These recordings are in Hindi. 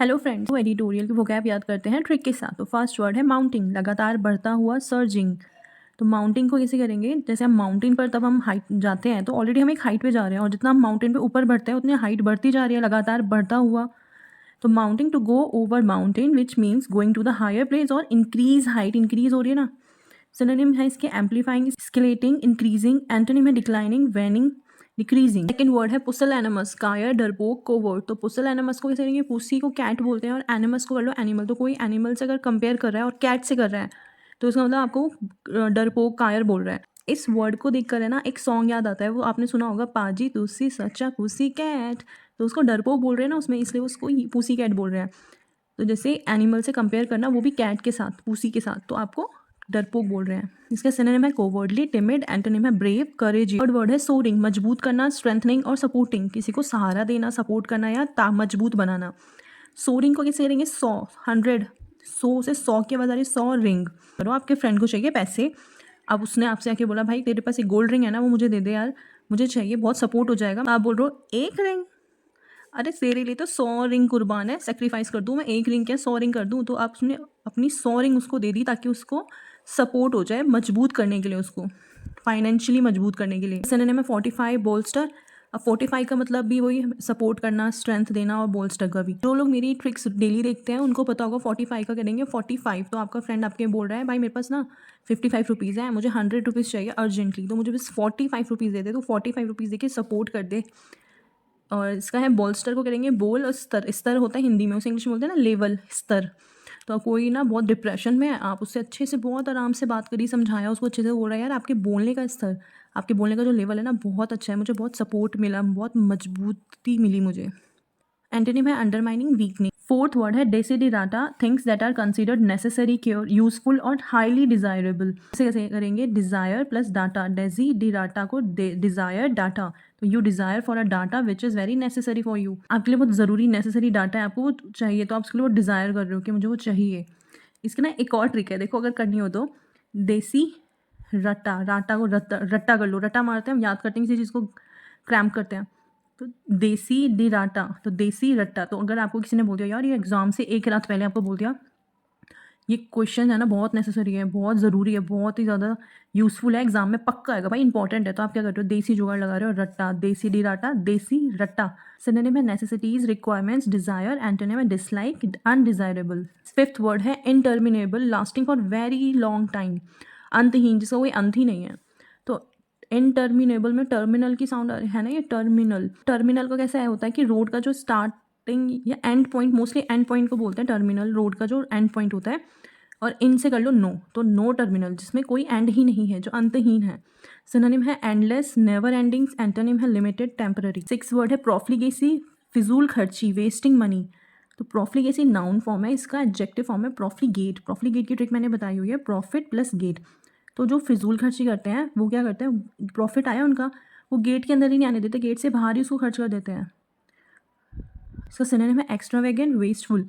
हेलो फ्रेंड्स, तो एडिटोरियल की वोकैब याद करते हैं ट्रिक के साथ। तो फर्स्ट वर्ड है माउंटिंग, लगातार बढ़ता हुआ, सर्जिंग। तो माउंटिंग को कैसे करेंगे? जैसे हम माउंटेन पर तब हम हाइट जाते हैं तो ऑलरेडी हम एक हाइट पे जा रहे हैं, और जितना हम माउंटेन पे ऊपर बढ़ते हैं उतनी हाइट बढ़ती जा रही है, लगातार बढ़ता हुआ। तो mounting, to go over mountain, which means going to the higher place, और इंक्रीज, हाइट इंक्रीज हो रही है ना। सिनोनिम है इसके एम्पलीफाइंग, स्केलेटिंग, इंक्रीजिंग। एंटोनिम है declining, waning, decreasing. Second word है पुसलैनिमस, कायर, डरपोक, कोवर्ट। तो पुसलैनिमस को कैसे करेंगे? पुसी को कैट बोलते हैं और एनिमस को कर लो एनिमल। तो कोई एनिमल से अगर कंपेयर कर रहा है और कैट से कर रहा है तो इसका मतलब आपको डरपोक, कायर बोल रहा है। इस वर्ड को देखकर है ना एक सॉन्ग याद आता है, वो आपने सुना होगा, पाजी तुसी सच्चा पुसी कैट। तो उसको डरपोक बोल रहे हैं ना उसमें, इसलिए उसको पुसी कैट बोल रहे हैं। तो जैसे एनिमल से कंपेयर करना, वो भी कैट के साथ, पूसी के साथ, तो आपको डरपोक बोल रहे हैं। इसका सिनोनिम है कोवर्डली, टिमिड। एंटोनिम है ब्रेव, करेज। थर्ड वर्ड है सोरिंग, मजबूत करना, स्ट्रेंथनिंग और सपोर्टिंग। किसी को सहारा देना, सपोर्ट करना या मजबूत बनाना। सोरिंग को कैसे करेंगे? 100, 100, 100 से 100 की आवाज़ आ रही है, 100 रिंग करो। आपके फ्रेंड को चाहिए पैसे, अब उसने आपसे आके बोला भाई तेरे पास एक गोल्ड रिंग है ना, वो मुझे दे दे यार, मुझे चाहिए, बहुत सपोर्ट हो जाएगा। आप बोल रहे हो 1 रिंग, अरे तेरे लिए तो 100 रिंग कुर्बान है, सेक्रीफाइस कर दूँ मैं, 1 रिंग क्या 100 रिंग कर दूँ। तो आप उसने अपनी 100 रिंग उसको दे दी ताकि उसको सपोर्ट हो जाए, मजबूत करने के लिए, उसको फाइनेंशियली मजबूत करने के लिए। सिनोनिम में 45 बोल्स्टर। अब 45 का मतलब भी वही, सपोर्ट करना, स्ट्रेंथ देना, और बोल्स्टर का भी। जो लोग मेरी ट्रिक्स डेली देखते हैं उनको पता होगा 45 का करेंगे 45। तो आपका फ्रेंड आपके बोल रहा है भाई मेरे पास ना 55 रुपीज़ है, मुझे 100 रुपीज़ चाहिए अर्जेंटली, तो मुझे बस 45 रुपीज़ दे दे। तो 45 रुपीज़ देके सपोर्ट कर दे। और इसका है बोल्स्टर को करेंगे बोल, और स्तर, स्तर होता है हिंदी में, उसे इंग्लिश में बोलते हैं ना लेवल, स्तर। तो कोई ना बहुत डिप्रेशन में है, आप उससे अच्छे से बहुत आराम से बात करी, समझाया उसको अच्छे से, बोल रहा है यार आपके बोलने का स्तर, आपके बोलने का जो लेवल है ना बहुत अच्छा है, मुझे बहुत सपोर्ट मिला, बहुत मजबूती मिली मुझे। एंटोनिम है अंडरमाइनिंग, वीकनिंग। फोर्थ वर्ड है desiderata, things that are considered necessary, cure, useful और हाईली डिजायरेबल। इसे कैसे करेंगे? डिजायर प्लस डाटा, डेसिडिराटा को डिजायर डाटा। तो you desire for a data which is very necessary for you, आपके लिए बहुत ज़रूरी नेसेसरी डाटा है, आपको वो चाहिए, तो आप उसके लिए वो डिज़ायर कर रहे हो कि मुझे वो चाहिए। इसकी ना एक और ट्रिक है, देखो अगर करनी हो तो, देसी रट्टा, राटा को रट्टा, रट्टा कर लो, रट्टा मारते हैं हम, याद करते हैं किसी चीज़ को, क्रैम्प करते हैं। तो देसी डिराटा, तो देसी रट्टा। तो अगर आपको किसी ने बोल दिया यार ये एग्ज़ाम से एक रात पहले आपको बोल दिया ये क्वेश्चन है ना बहुत नेसेसरी है, बहुत ज़रूरी है, बहुत ही ज़्यादा यूज़फुल है, एग्जाम में पक्का आएगा भाई, इंपॉर्टेंट है, तो आप क्या कर रहे हो? देसी जुगाड़ लगा रहे हो, रट्टा, देसी डिराटा, देसी रट्टा। सिनोनिम है नेसेसिटीज, रिक्वायरमेंट्स, डिज़ायर। एंटोनिम है डिसलाइक, अनडिज़ायरेबल। फिफ्थ वर्ड है interminable, lasting for very long time, अंतहीन, जिसका कोई अंत ही नहीं है। तो इनटर्मिनेबल में टर्मिनल की साउंड है ना, ये टर्मिनल। टर्मिनल का कैसा होता है कि रोड का जो स्टार्टिंग या and point, mostly and point को बोलते हैं टर्मिनल, रोड का जो एंड पॉइंट होता है। और इन से कर लो नो, तो नो टर्मिनल, जिसमें कोई एंड ही नहीं है, जो अंतहीन है। सिनोनिम है एंडलेस, नेवर एंडिंग। एंटोनिम है लिमिटेड, टेम्पररी। सिक्स वर्ड है प्रोफ्लिगेसी, फिजूल खर्ची, वेस्टिंग मनी। तो प्रोफ्लिगेसी नाउन फॉर्म है, इसका एडजेक्टिव फॉर्म है प्रॉफ्लिगेट। प्रॉफ्लिगेट की ट्रिक मैंने बताई हुई है, प्रॉफिट प्लस गेट। तो जो फिजूल खर्ची करते हैं वो क्या करते हैं, प्रॉफिट आया उनका, वो गेट के अंदर ही नहीं आने देते, गेट से बाहर ही उसको खर्च कर देते हैं। इसका सिनोनिम है एक्स्ट्रावेगेंट, वेस्टफुल।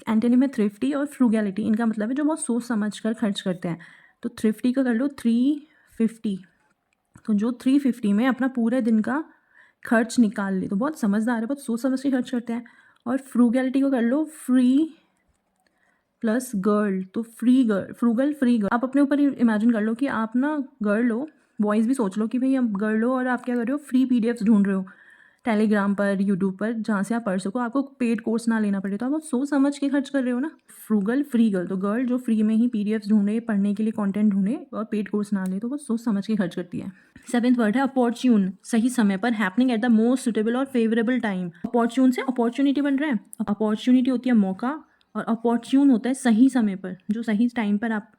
एंटोनिम है थ्रिफ्टी और फ्रूगैलिटी। इनका मतलब है जो बहुत सोच समझ कर खर्च करते हैं। तो थ्रिफ्टी का कर लो 350, तो जो 350 में अपना पूरे दिन का खर्च निकाल ले, तो बहुत समझदार है, बहुत सोच समझ के खर्च करते हैं। और फ्रूगैलिटी को कर लो फ्री प्लस गर्ल, तो free girl, frugal, free girl. आप अपने ऊपर इमेजिन कर लो कि आप ना गर्ल हो, बॉयज़ भी सोच लो कि भाई आप गर्ल हो और आप क्या कर रहे हो, फ्री पीडीएफ्स ढूंढ रहे हो टेलीग्राम पर, यूट्यूब पर, जहाँ से आप पढ़ सको, आपको पेड कोर्स ना लेना पड़े, तो आप बहुत सोच समझ के खर्च कर रहे हो ना। फ्रूगल, फ्री गर्ल, तो गर्ल जो फ्री में ही पीडीएफ्स ढूंढे, पढ़ने के लिए कंटेंट ढूंढे और पेड कोर्स ना ले, तो वो सोच समझ के खर्च करती है। सेवेंथ वर्ड है अपॉर्च्यून, सही समय पर, happening at the most suitable और फेवरेबल टाइम। अपॉर्च्यून से अपॉर्चुनिटी बन रहा है, अपॉर्चुनिटी होती है मौका, और अपॉर्च्यून होता है सही समय पर, जो सही टाइम पर आप।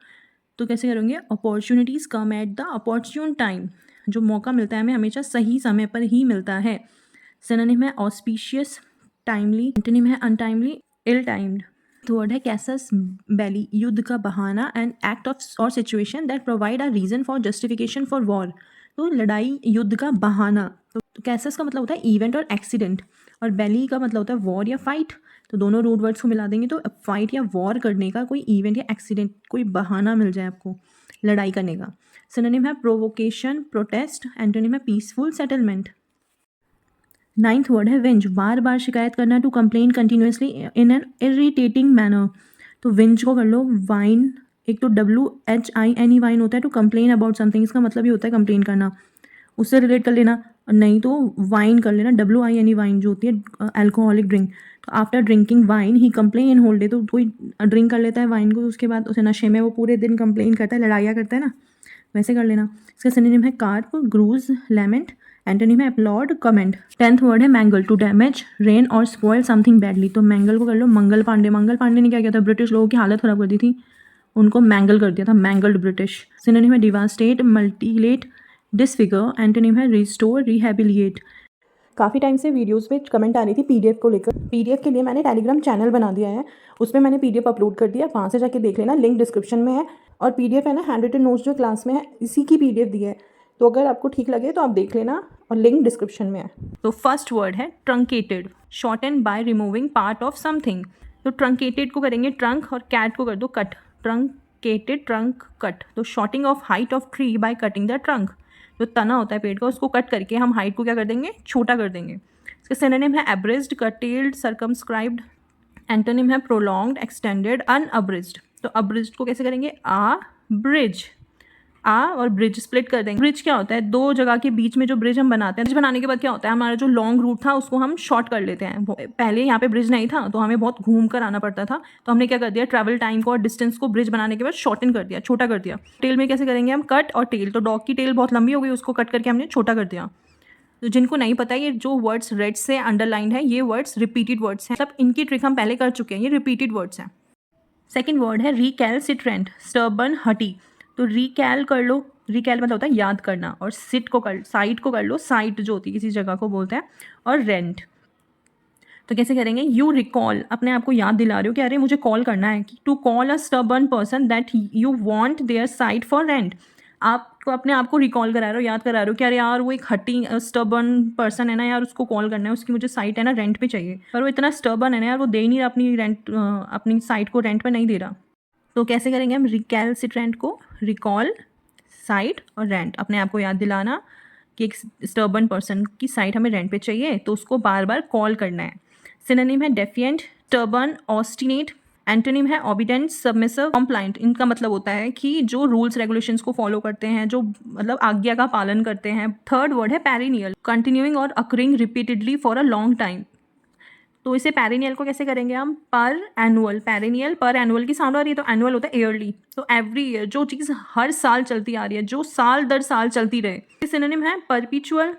तो कैसे करेंगे? Opportunities come at the opportune time, जो मौका मिलता है हमें हमेशा सही समय पर ही मिलता है। सिनोनिम है ऑस्पिशियस, टाइमली। एंटोनिम है अनटाइमली, इल टाइम्ड। थर्ड है कैसस बेली, युद्ध का बहाना, and act of or situation that provide a reason for justification for war. तो लड़ाई, युद्ध का बहाना। तो कैसस का मतलब होता है इवेंट और एक्सीडेंट, और बेली का मतलब होता है वॉर या फाइट। तो दोनों रूट वर्ड्स को मिला देंगे तो फाइट या वॉर करने का कोई इवेंट या एक्सीडेंट, कोई बहाना मिल जाए आपको लड़ाई करने का। सिनोनिम है प्रोवोकेशन, प्रोटेस्ट। एंटोनिम है पीसफुल, सेटलमेंट। 9th वर्ड है विंज, बार बार शिकायत करना, to complain continuously in an irritating manner. तो विंज को कर लो वाइन, एक तो WHINE वाइन होता है, टू कंप्लेन अबाउट समथिंग, इसका मतलब ही होता है कंप्लेन करना, उससे रिलेट कर लेना, और नहीं तो वाइन कर लेना, WINE वाइन जो होती है अल्कोहलिक ड्रिंक। तो after drinking wine he complain in whole day, तो कोई ड्रिंक कर लेता है वाइन को, उसके बाद उसे नशे में वो पूरे दिन कंप्लेन करता है, लड़ाइयाँ करता है ना, वैसे कर लेना। इसका सिनोनिम है कार्प, ग्रूज, लैमेंट, एंटोनिम है अपलॉड, कमेंट। 10th वर्ड है मैंगल, टू डैमेज, रेन और स्पॉइल समथिंग बैडली। तो मैंगल को कर लो मंगल पांडे। मंगल पांडे ने क्या किया था, ब्रिटिश लोगों की हालत ख़राब कर दी थी, उनको मैंगल कर दिया था, मैंगल्ड ब्रिटिश। सिनोनिम है डिवास्टेट, मल्टीलेट, डिसफिगर, एंटोनिम है रिस्टोर, रिहेबिलिएट। काफ़ी टाइम से वीडियोस पे कमेंट आ रही थी PDF को लेकर। PDF के लिए मैंने टेलीग्राम चैनल बना दिया है, उसमें मैंने PDF अपलोड कर दिया, वहाँ से जाके देख लेना, लिंक डिस्क्रिप्शन में है। और PDF है ना, हैंड रिटन नोट्स जो क्लास में है इसी की PDF दी है, तो अगर आपको ठीक लगे तो आप देख लेना, और लिंक डिस्क्रिप्शन में है। तो फर्स्ट वर्ड है truncated, shorten by removing part of something. तो ट्रंकेटेड को करेंगे ट्रंक, और कैट को कर दो कट, ट्रंकेटेड, ट्रंक, कट। तो shorting of height of tree by cutting the trunk, जो तना होता है पेड़ का उसको कट करके हम हाइट को क्या कर देंगे, छोटा कर देंगे। इसका सिनोनिम है एब्रिज्ड, कर्टेल्ड, सर्कमस्क्राइब्ड। एंटोनिम है प्रोलॉन्ग्ड, एक्सटेंडेड, अनअब्रिज्ड। तो अब्रिज्ड को कैसे करेंगे, आ ब्रिज, आ और ब्रिज स्प्लिट कर देंगे। ब्रिज क्या होता है, दो जगह के बीच में जो ब्रिज हम बनाते हैं, ब्रिज बनाने के बाद क्या होता है, हमारा जो लॉन्ग रूट था उसको हम शॉर्ट कर लेते हैं। पहले यहाँ पे ब्रिज नहीं था तो हमें बहुत घूम कर आना पड़ता था, तो हमने क्या कर दिया, ट्रैवल टाइम को और डिस्टेंस को ब्रिज बनाने के बाद शॉर्टन कर दिया, छोटा कर दिया। टेल में कैसे करेंगे हम, कट और टेल। तो डॉग की टेल बहुत लंबी हो गई, उसको कट करके हमने छोटा कर दिया। तो जिनको नहीं पता, ये जो वर्ड्स रेड से अंडरलाइंड है, ये वर्ड्स रिपीटेड वर्ड्स हैं, मतलब इनकी ट्रिक हम पहले कर चुके हैं, ये रिपीटेड वर्ड्स हैं। सेकेंड वर्ड है रिकैलसिट्रेंट, स्टर्बन, हटी। तो रिकैल कर लो, रिकैल मतलब होता है याद करना, और सिट को कर, साइट को कर लो, साइट जो होती है किसी जगह को बोलते हैं, और रेंट। तो कैसे करेंगे, यू रिकॉल, अपने आप को याद दिला रहे हो कि अरे मुझे कॉल करना है, कि to call a stubborn person that you want their site for rent. आपको अपने आप को रिकॉल करा रहे हो, याद करा रहे हो कि अरे यार वो एक हटी स्टर्बन पर्सन है ना यार, उसको कॉल करना है, उसकी मुझे साइट है ना रेंट पे चाहिए, पर वो इतना स्टर्बन है ना यार, वो दे ही नहीं रहा अपनी रेंट, अपनी साइट को रेंट पे नहीं दे रहा। तो कैसे करेंगे हम रिकैलसिट्रेंट को, रिकॉल, साइट और रेंट, अपने आप को याद दिलाना कि एक स्टर्बन पर्सन की साइट हमें रेंट पे चाहिए, तो उसको बार बार कॉल करना है। सिनोनिम है डेफिएंट, स्टर्बन, ऑस्टिनेट। एंटोनिम है ओबीडेंट, सबमिसिव, कॉम्प्लाइंट। इनका मतलब होता है कि जो रूल्स रेगुलेशंस को फॉलो करते हैं, जो मतलब आज्ञा का पालन करते हैं। थर्ड वर्ड है पेरिनियल, कंटिन्यूइंग और occurring repeatedly for a long time. तो इसे पेरिनियल को कैसे करेंगे हम, पर एनुअल। पेरिनियल पर एनुअल की साउंड आ रही है, तो एनुअल होता है ईयरली, तो एवरी ईयर, जो चीज़ हर साल चलती आ रही है, जो साल दर साल चलती रहे। सिनोनिम है परपिचुअल,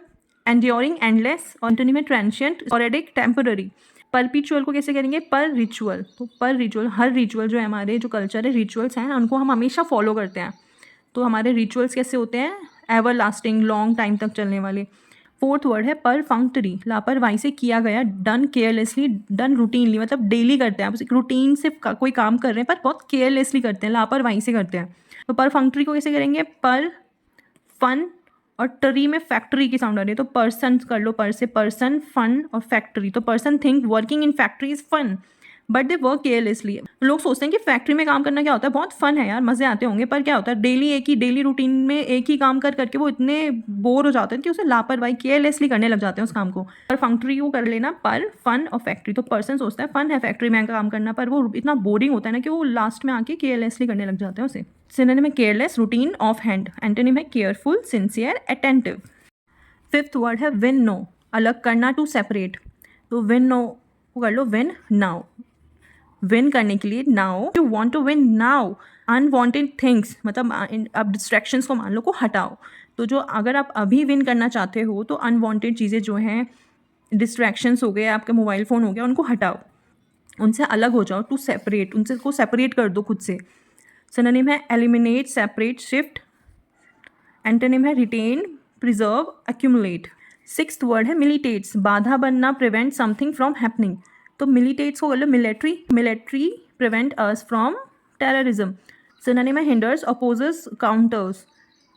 एंड्योरिंग, एंडलेस, और एंटोनिम है ट्रांशिएंट, स्पोरेडिक, टेम्पररी। परपिचुअल को कैसे करेंगे, पर रिचुअल। तो पर रिचुअल, हर रिचुअल जो है हमारे जो कल्चर है, रिचुअल्स हैं, उनको हम हमेशा फॉलो करते हैं। तो हमारे रिचुअल्स कैसे होते हैं, एवर लास्टिंग, लॉन्ग टाइम तक चलने वाले। फोर्थ वर्ड है परफंक्टरी, लापरवाही से किया गया, डन केयरलेसली, डन रूटीनली, मतलब डेली करते हैं, आप एक रूटीन से कोई काम कर रहे हैं पर बहुत केयरलेसली करते हैं, लापरवाही से करते हैं। तो परफंक्टरी को कैसे करेंगे, पर, फन, और टरी में फैक्ट्री की साउंड आ रही है, तो पर्सन कर लो, पर से पर्सन, फन और फैक्ट्री। तो person think working in factory is fun, but they work carelessly. लोग सोचते हैं कि फैक्ट्री में काम करना क्या होता है, बहुत फन है यार, मजे आते होंगे, पर क्या होता है, डेली रूटीन में एक ही काम कर करके वो इतने बोर हो जाते हैं कि उसे लापरवाही, केयरलेसली करने लग जाते हैं उस काम को। पर फैक्ट्री को कर लेना, पर, फन और फैक्ट्री। तो पर्सन सोचता है फन है फैक्ट्री में काम करना, पर वो इतना बोरिंग होता है ना कि वो लास्ट में आके केयरलेसली करने लग जाते हैं उसे। सिनोनिम है careless, routine, off hand. Antonym है careful, sincere, attentive. Fifth word है विन नो, अलग करना, टू सेपरेट। तो विन नो को कर लो विन नाउ, विन करने के लिए, now, you want to win now. Unwanted things, मतलब अब डिस्ट्रैक्शंस को मान लो को हटाओ। तो जो अगर आप अभी विन करना चाहते हो तो अनवांटेड चीज़ें जो हैं, डिस्ट्रैक्शंस हो गए, आपके मोबाइल फ़ोन हो गया, उनको हटाओ, उनसे अलग हो जाओ, टू सेपरेट, उनसे को सेपरेट कर दो खुद से। सिनोनिम है एलिमिनेट, सेपरेट, शिफ्ट। एंटोनिम है retain, preserve, accumulate. Sixth word है मिलिटेट्स, बाधा बनना, प्रिवेंट समथिंग फ्रॉम हैपनिंग। तो मिलिटेट्स को बोलो military, military prevent us from terrorism. Synonym है हिंडर्स, अपोजेस, काउंटर्स।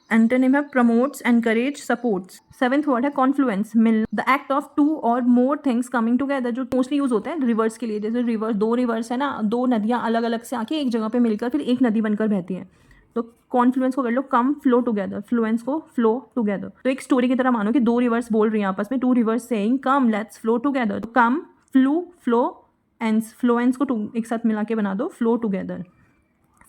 एंटोनिम है promotes, encourage, supports. Seventh word है कॉन्फ्लुएंस, मिल, द एक्ट ऑफ टू और मोर थिंग्स कमिंग टुगेदर, जो मोस्टली यूज होता है रिवर्स के लिए। जैसे रिवर्स, दो रिवर्स है ना, दो नदियाँ अलग अलग से आके एक जगह पे मिलकर फिर एक नदी बनकर बहती हैं, तो कॉन्फ्लुएंस को कर लो कम फ्लो टुगेदर, फ्लुएंस को फ्लो टुगेदर। तो एक स्टोरी की तरह मानो कि 2 रिवर्स बोल रही हैं आपस में, 2 reverse saying come let's flow together. तो कम, फ्लू, फ्लो, एंस, फ्लोएंस को एक साथ मिला के बना दो फ्लो टुगेदर।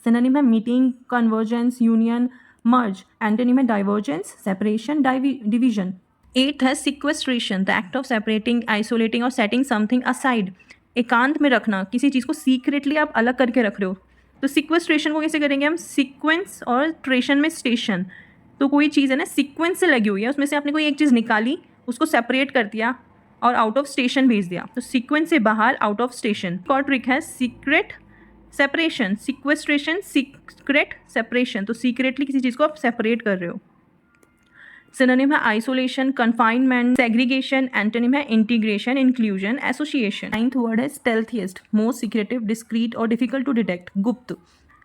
सिनोनिम है मीटिंग, कन्वर्जेंस, यूनियन, मर्ज। एंटोनिम है डाइवर्जेंस, सेपरेशन, डिवीजन। 8th है sequestration, the act of separating, isolating और सेटिंग समथिंग असाइड। एकांत में रखना, किसी चीज़ को सीक्रेटली आप अलग करके रख रहे हो। तो सिक्वेस्ट्रेशन को कैसे करेंगे हम, सीक्वेंस और ट्रेशन में स्टेशन। तो कोई चीज़ है ना सीक्वेंस से लगी हुई है, उसमें से आपने कोई एक चीज़ निकाली, उसको सेपरेट कर दिया और आउट ऑफ स्टेशन भेज दिया। तो सीक्वेंस से बाहर, आउट ऑफ स्टेशन। एक और ट्रिक है secret separation, sequestration, secret separation. तो सीक्रेटली किसी चीज़ को आप सेपरेट कर रहे हो। सिनोनिम है आइसोलेशन, कन्फाइनमेंट, सेग्रीगेशन। एंटोनिम है integration, inclusion, association. 9th word है स्टेल्थिएस्ट, मोस्ट सीक्रेटिव, डिस्क्रीट और डिफिकल्ट टू डिटेक्ट, गुप्त।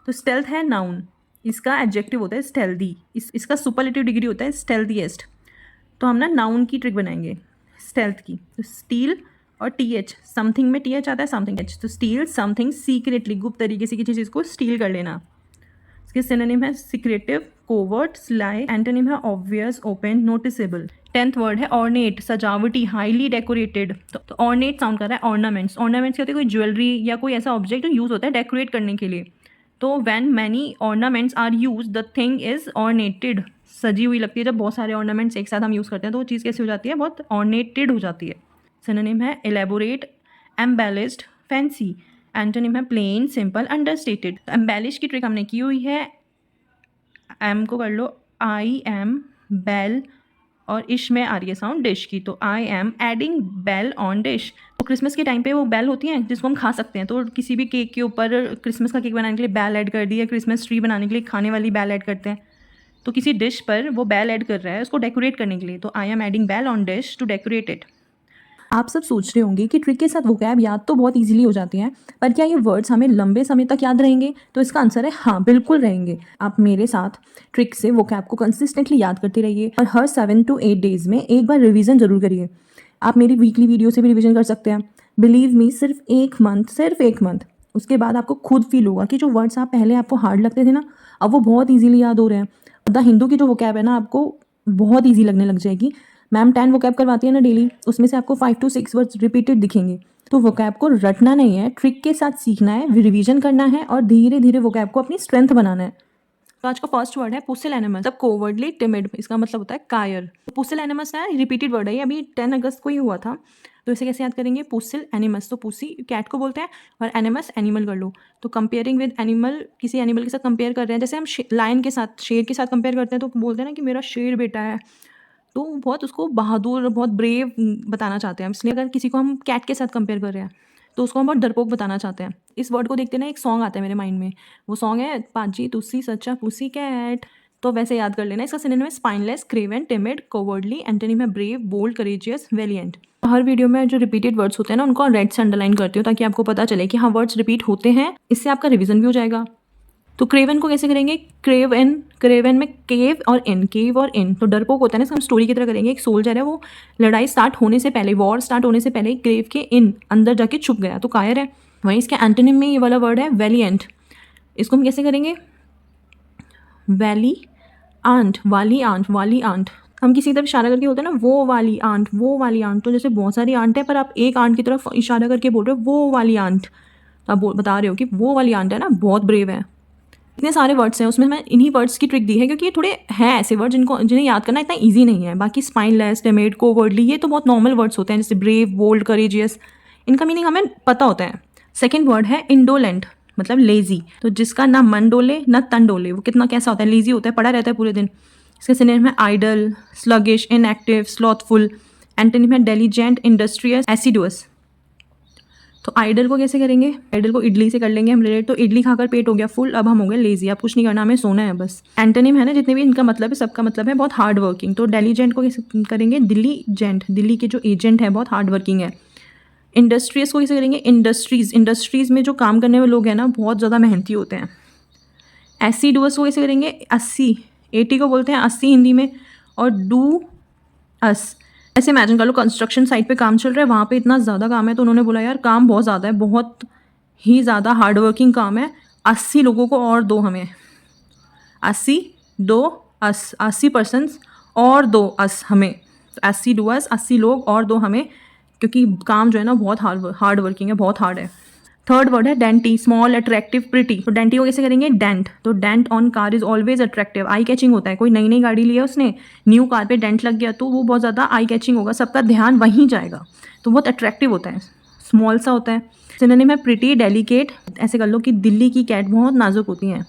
तो स्टेल्थ है नाउन, इसका एडजेक्टिव होता है स्टेल्दी, इसका सुपरलेटिव डिग्री होता है स्टेल्थिएस्ट। तो हम ना नाउन की ट्रिक बनाएंगे स्टेल्थ की। तो स्टील और TH, समथिंग में TH आता है, समथिंग H। तो स्टील समथिंग सीक्रेटली, गुप्त तरीके से किसी चीज़ को स्टील कर लेना। इसके सिनोनिम है सीक्रेटिव, कोवर्ट, स्लाई। एंटोनिम है obvious, open, noticeable. 10th word है ऑर्नेट, सजावटी, हाईली डेकोरेटेड। तो ऑर्नेट साउंड कर रहा है ऑर्नामेंट्स। ऑर्नामेंट्स कहते हैं कोई ज्वेलरी या कोई ऐसा ऑब्जेक्ट जो यूज़ होता है डेकोरेट करने के लिए। तो when many ornaments are use the thing is ornated, सजी हुई लगती है। जब बहुत सारे ऑर्नामेंट्स एक साथ हम यूज़ करते हैं तो वो चीज़ कैसी हो जाती है, बहुत ऑर्नेटेड हो जाती है। सिनोनिम है एलेबोरेट, एम्बेलिस्ड, फैंसी। एंटोनिम है प्लेन, सिंपल, अंडरस्टेटेड। एम्बेलिश की ट्रिक हमने की हुई है, एम को कर लो आई एम, बेल और इश में आ रही है साउंड डिश की। तो I am adding bell on dish. तो क्रिसमस के टाइम पे वो बेल होती हैं जिसको हम खा सकते हैं। तो किसी भी केक के ऊपर क्रिसमस का केक बनाने के लिए बेल ऐड कर दी है, क्रिसमस ट्री बनाने के लिए खाने वाली बेल ऐड करते हैं। तो किसी डिश पर वो बेल ऐड कर रहा है उसको डेकोरेट करने के लिए। तो I am adding bell on dish to decorate it. आप सब सोच रहे होंगे कि ट्रिक के साथ वोकैब याद तो बहुत इजीली हो जाती हैं, पर क्या ये वर्ड्स हमें लंबे समय तक याद रहेंगे? तो इसका आंसर है हाँ, बिल्कुल रहेंगे। आप मेरे साथ ट्रिक से वोकैब को कंसिस्टेंटली याद करते रहिए और हर 7 to 8 डेज में एक बार रिवीजन जरूर करिए। आप मेरी वीकली वीडियो से भी रिवीजन कर सकते हैं। बिलीव मी, सिर्फ एक मंथ, उसके बाद आपको खुद फील होगा कि जो वर्ड्स आप पहले आपको हार्ड लगते थे ना, अब वो बहुत ईजिली याद हो रहे हैं। द हिंदू की जो वोकैब है ना, आपको बहुत ईजी लगने लग जाएगी। मैम 10 वोकैब करवाती है ना डेली, उसमें से आपको 5 to 6 वर्ड्स रिपीटेड दिखेंगे। तो वोकैब को रटना नहीं है, ट्रिक के साथ सीखना है, रिवीजन करना है और धीरे धीरे वोकैब को अपनी स्ट्रेंथ बनाना है। तो आज का फर्स्ट वर्ड है पुसिल एनिमल, मतलब कोवर्डली टिमिड, इसका मतलब होता है कायर। पुसिल एनिमस है, रिपीटेड वर्ड है, ये अभी 10 अगस्त को ही हुआ था। तो इसे कैसे याद करेंगे, पुसिल एनिमस। तो पुसी कैट को बोलते हैं और एनिमस एनिमल कर लो। तो कंपेयरिंग विद एनिमल, किसी एनिमल के साथ कंपेयर कर रहे हैं, जैसे हम लायन के साथ, शेर के साथ कंपेयर करते हैं तो बोलते हैं ना कि मेरा शेर बेटा है। तो बहुत उसको बहादुर, बहुत ब्रेव बताना चाहते हैं। इसलिए अगर किसी को हम कैट के साथ कंपेयर कर रहे हैं तो उसको हम बहुत डरपोक बताना चाहते हैं। इस वर्ड को देखते ना एक सॉन्ग आता है मेरे माइंड में, वो सॉन्ग है पाजी तुसी सच्चा पुसी कैट। तो वैसे याद कर लेना। इसका सिनोनिम है spineless, Kraven, timid, cowardly. Antonym है ब्रेव, बोल्ड, करेजियस, वेलिएंट। हर वीडियो में जो रिपीटेड वर्ड्स होते हैं ना, उनको रेड से अंडरलाइन करती हूँ ताकि आपको पता चले कि हाँ वर्ड्स रिपीट होते हैं। इससे आपका रिविजन भी हो जाएगा। तो क्रेवन को कैसे करेंगे, क्रेवन में केव और इन। तो डरपोक होता है ना, हम स्टोरी की तरह करेंगे। एक सोल्जर है, वो लड़ाई स्टार्ट होने से पहले, वॉर स्टार्ट होने से पहले क्रेव के इन अंदर जाके छुप गया, तो कायर है। वहीं इसके एंटोनिम में ये वाला वर्ड है वेलिएंट। इसको हम कैसे करेंगे, वैली आंट, वाली आंट। हम किसी की तरफ इशारा करके बोलते हैं ना, वो वाली आंट। तो जैसे बहुत सारी आंट है पर आप एक आंट की तरफ इशारा करके बोल रहे हो वो वाली आंट, तो आप बता रहे हो कि वो वाली आंट है ना, बहुत ब्रेव है। इतने सारे वर्ड्स हैं, उसमें मैं इन्हीं वर्ड्स की ट्रिक दी है क्योंकि ये थोड़े हैं ऐसे वर्ड जिन्हें याद करना इतना ईजी नहीं है। बाकी स्पाइनलेस, टिमिड, कोवर्डली, ये तो बहुत नॉर्मल वर्ड्स होते हैं, जैसे ब्रेव, बोल्ड, करेजियस। इनका मीनिंग हमें पता होता है। सेकेंड वर्ड है इंडोलेंट, मतलब लेजी। तो जिसका ना मन डोले ना तन डोले, वो कितना कैसा होता है, लेजी होता है, पड़ा रहता है पूरे दिन। इसके सिनोनिम है idle, sluggish, inactive, slothful. Antonym है डेलीजेंट, इंडस्ट्रियस, एसिडुअस। तो आइडल को कैसे करेंगे, आइडल को इडली से कर लेंगे हम रिलेट। तो इडली खाकर पेट हो गया फुल, अब हम हो गए लेजी, अब कुछ नहीं करना, हमें सोना है बस। एंटोनिम है ना, जितने भी इनका मतलब है सबका मतलब है बहुत हार्ड वर्किंग। तो डेलीजेंट को कैसे करेंगे, दिल्लीजेंट, दिल्ली के जो एजेंट है बहुत हार्ड वर्किंग है। इंडस्ट्रियस को कैसे करेंगे, इंडस्ट्रीज में जो काम करने वाले लोग हैं ना बहुत ज़्यादा मेहनती होते हैं। एसिडुअस को कैसे करेंगे, 80 को बोलते हैं 80 हिंदी में। और डू अस, ऐसे इमेजिन कर लो कंस्ट्रक्शन साइट पे काम चल रहा है, वहाँ पे इतना ज़्यादा काम है तो उन्होंने बोला यार काम बहुत ज़्यादा है, बहुत ही ज़्यादा हार्ड वर्किंग काम है, 80 लोगों को और दो हमें। 80 2 अस, 80 पर्सन्स और 2 अस हमें, 80 डू अस, 80 लोग और 2 हमें, क्योंकि काम जो है ना बहुत हार्ड वर्किंग है, बहुत हार्ड है। थर्ड वर्ड है डेंटी, स्मॉल अट्रैक्टिव प्रिटी। तो डेंटी को कैसे करेंगे, डेंट। तो dent on car is always attractive, eye catching होता है। कोई नई नई गाड़ी ली है उसने, न्यू कार पे डेंट लग गया तो वो बहुत ज़्यादा आई कैचिंग होगा, सबका ध्यान वहीं जाएगा, तो बहुत अट्रैक्टिव होता है, स्मॉल सा होता है। सिनोनिम है प्रिटी, डेलिकेट। ऐसे कर लो कि दिल्ली की कैट बहुत नाजुक होती हैं।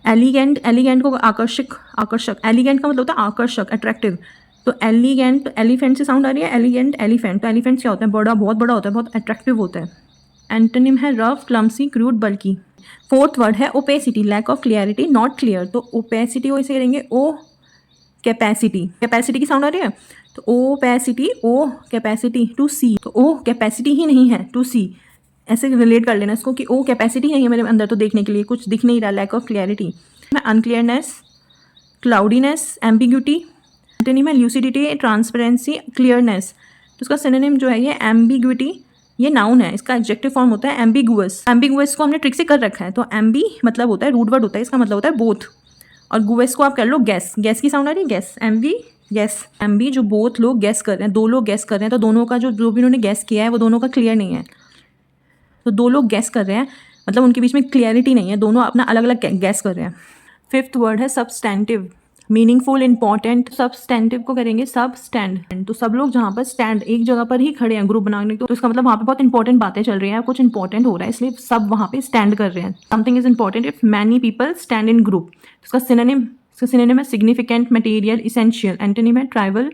एलिगेंट, एलिगेंट को आकर्षक, आकर्षक, एलिगेंट का मतलब होता है आकर्षक, अट्रैक्टिव। तो एलिगेंट, एलिफेंट से साउंड आ रही है, एलिगेंट, एलिफेंट। तो एलिफेंट क्या होता है, बड़ा, बहुत बड़ा होता है, बहुत अट्रैक्टिव होता है। एंटोनिम है रफ, क्लमसी, क्रूड, बल्कि। फोर्थ वर्ड है opacity, lack of clarity, not clear. तो ओपेसिटी को इसे करेंगे ओ कैपेसिटी, कैपेसिटी की साउंड आ रही है, तो opacity, o capacity to see. तो ओ कैपेसिटी ही नहीं है, टू सी, ऐसे रिलेट कर लेना इसको कि ओ कैपेसिटी नहीं है मेरे अंदर तो देखने के लिए, कुछ दिख नहीं रहा, lack of clarity. Unclearness, cloudiness, ambiguity. Antonym है ल्यूसिडिटी, ट्रांसपेरेंसी, क्लियरनेस। तो इसका सिनोनिम जो है ये एम्बिग्यूटी, ये नाउन है, इसका एडजेक्टिव फॉर्म होता है एम्बिगुअस। एम्बिगुअस को हमने ट्रिक से कर रखा है, तो एम्बी मतलब होता है रूट वर्ड होता है, इसका मतलब होता है बोथ। और गुएस को आप कर लो गैस, गैस की साउंड आ रही है, गैस, एम्बी गैस। एम्बी जो बोथ लोग गैस कर रहे हैं, 2 लोग गैस कर रहे हैं, तो दोनों का जो भी उन्होंने गैस किया है वो दोनों का क्लियर नहीं है। तो 2 लोग गैस कर रहे हैं, मतलब उनके बीच में क्लियरिटी नहीं है, दोनों अपना अलग अलग गैस कर रहे हैं। फिफ्थ वर्ड है सब्सटेंटिव, मीनिंगफुल, इंपॉर्टेंट। सब्सटेंटिव को करेंगे सब स्टैंड। तो सब लोग जहाँ पर स्टैंड, एक जगह पर ही खड़े हैं ग्रुप बनाने, तो इसका मतलब वहाँ पे बहुत इंपॉर्टेंट बातें चल रही हैं, कुछ इंपॉर्टेंट हो रहा है, इसलिए सब वहाँ पे स्टैंड कर रहे हैं। Something is important if many people stand in group. इसका सिनोनिम है सिग्निफिकेंट, मटेरियल, इसेंशियल। एंटोनिम है trivial,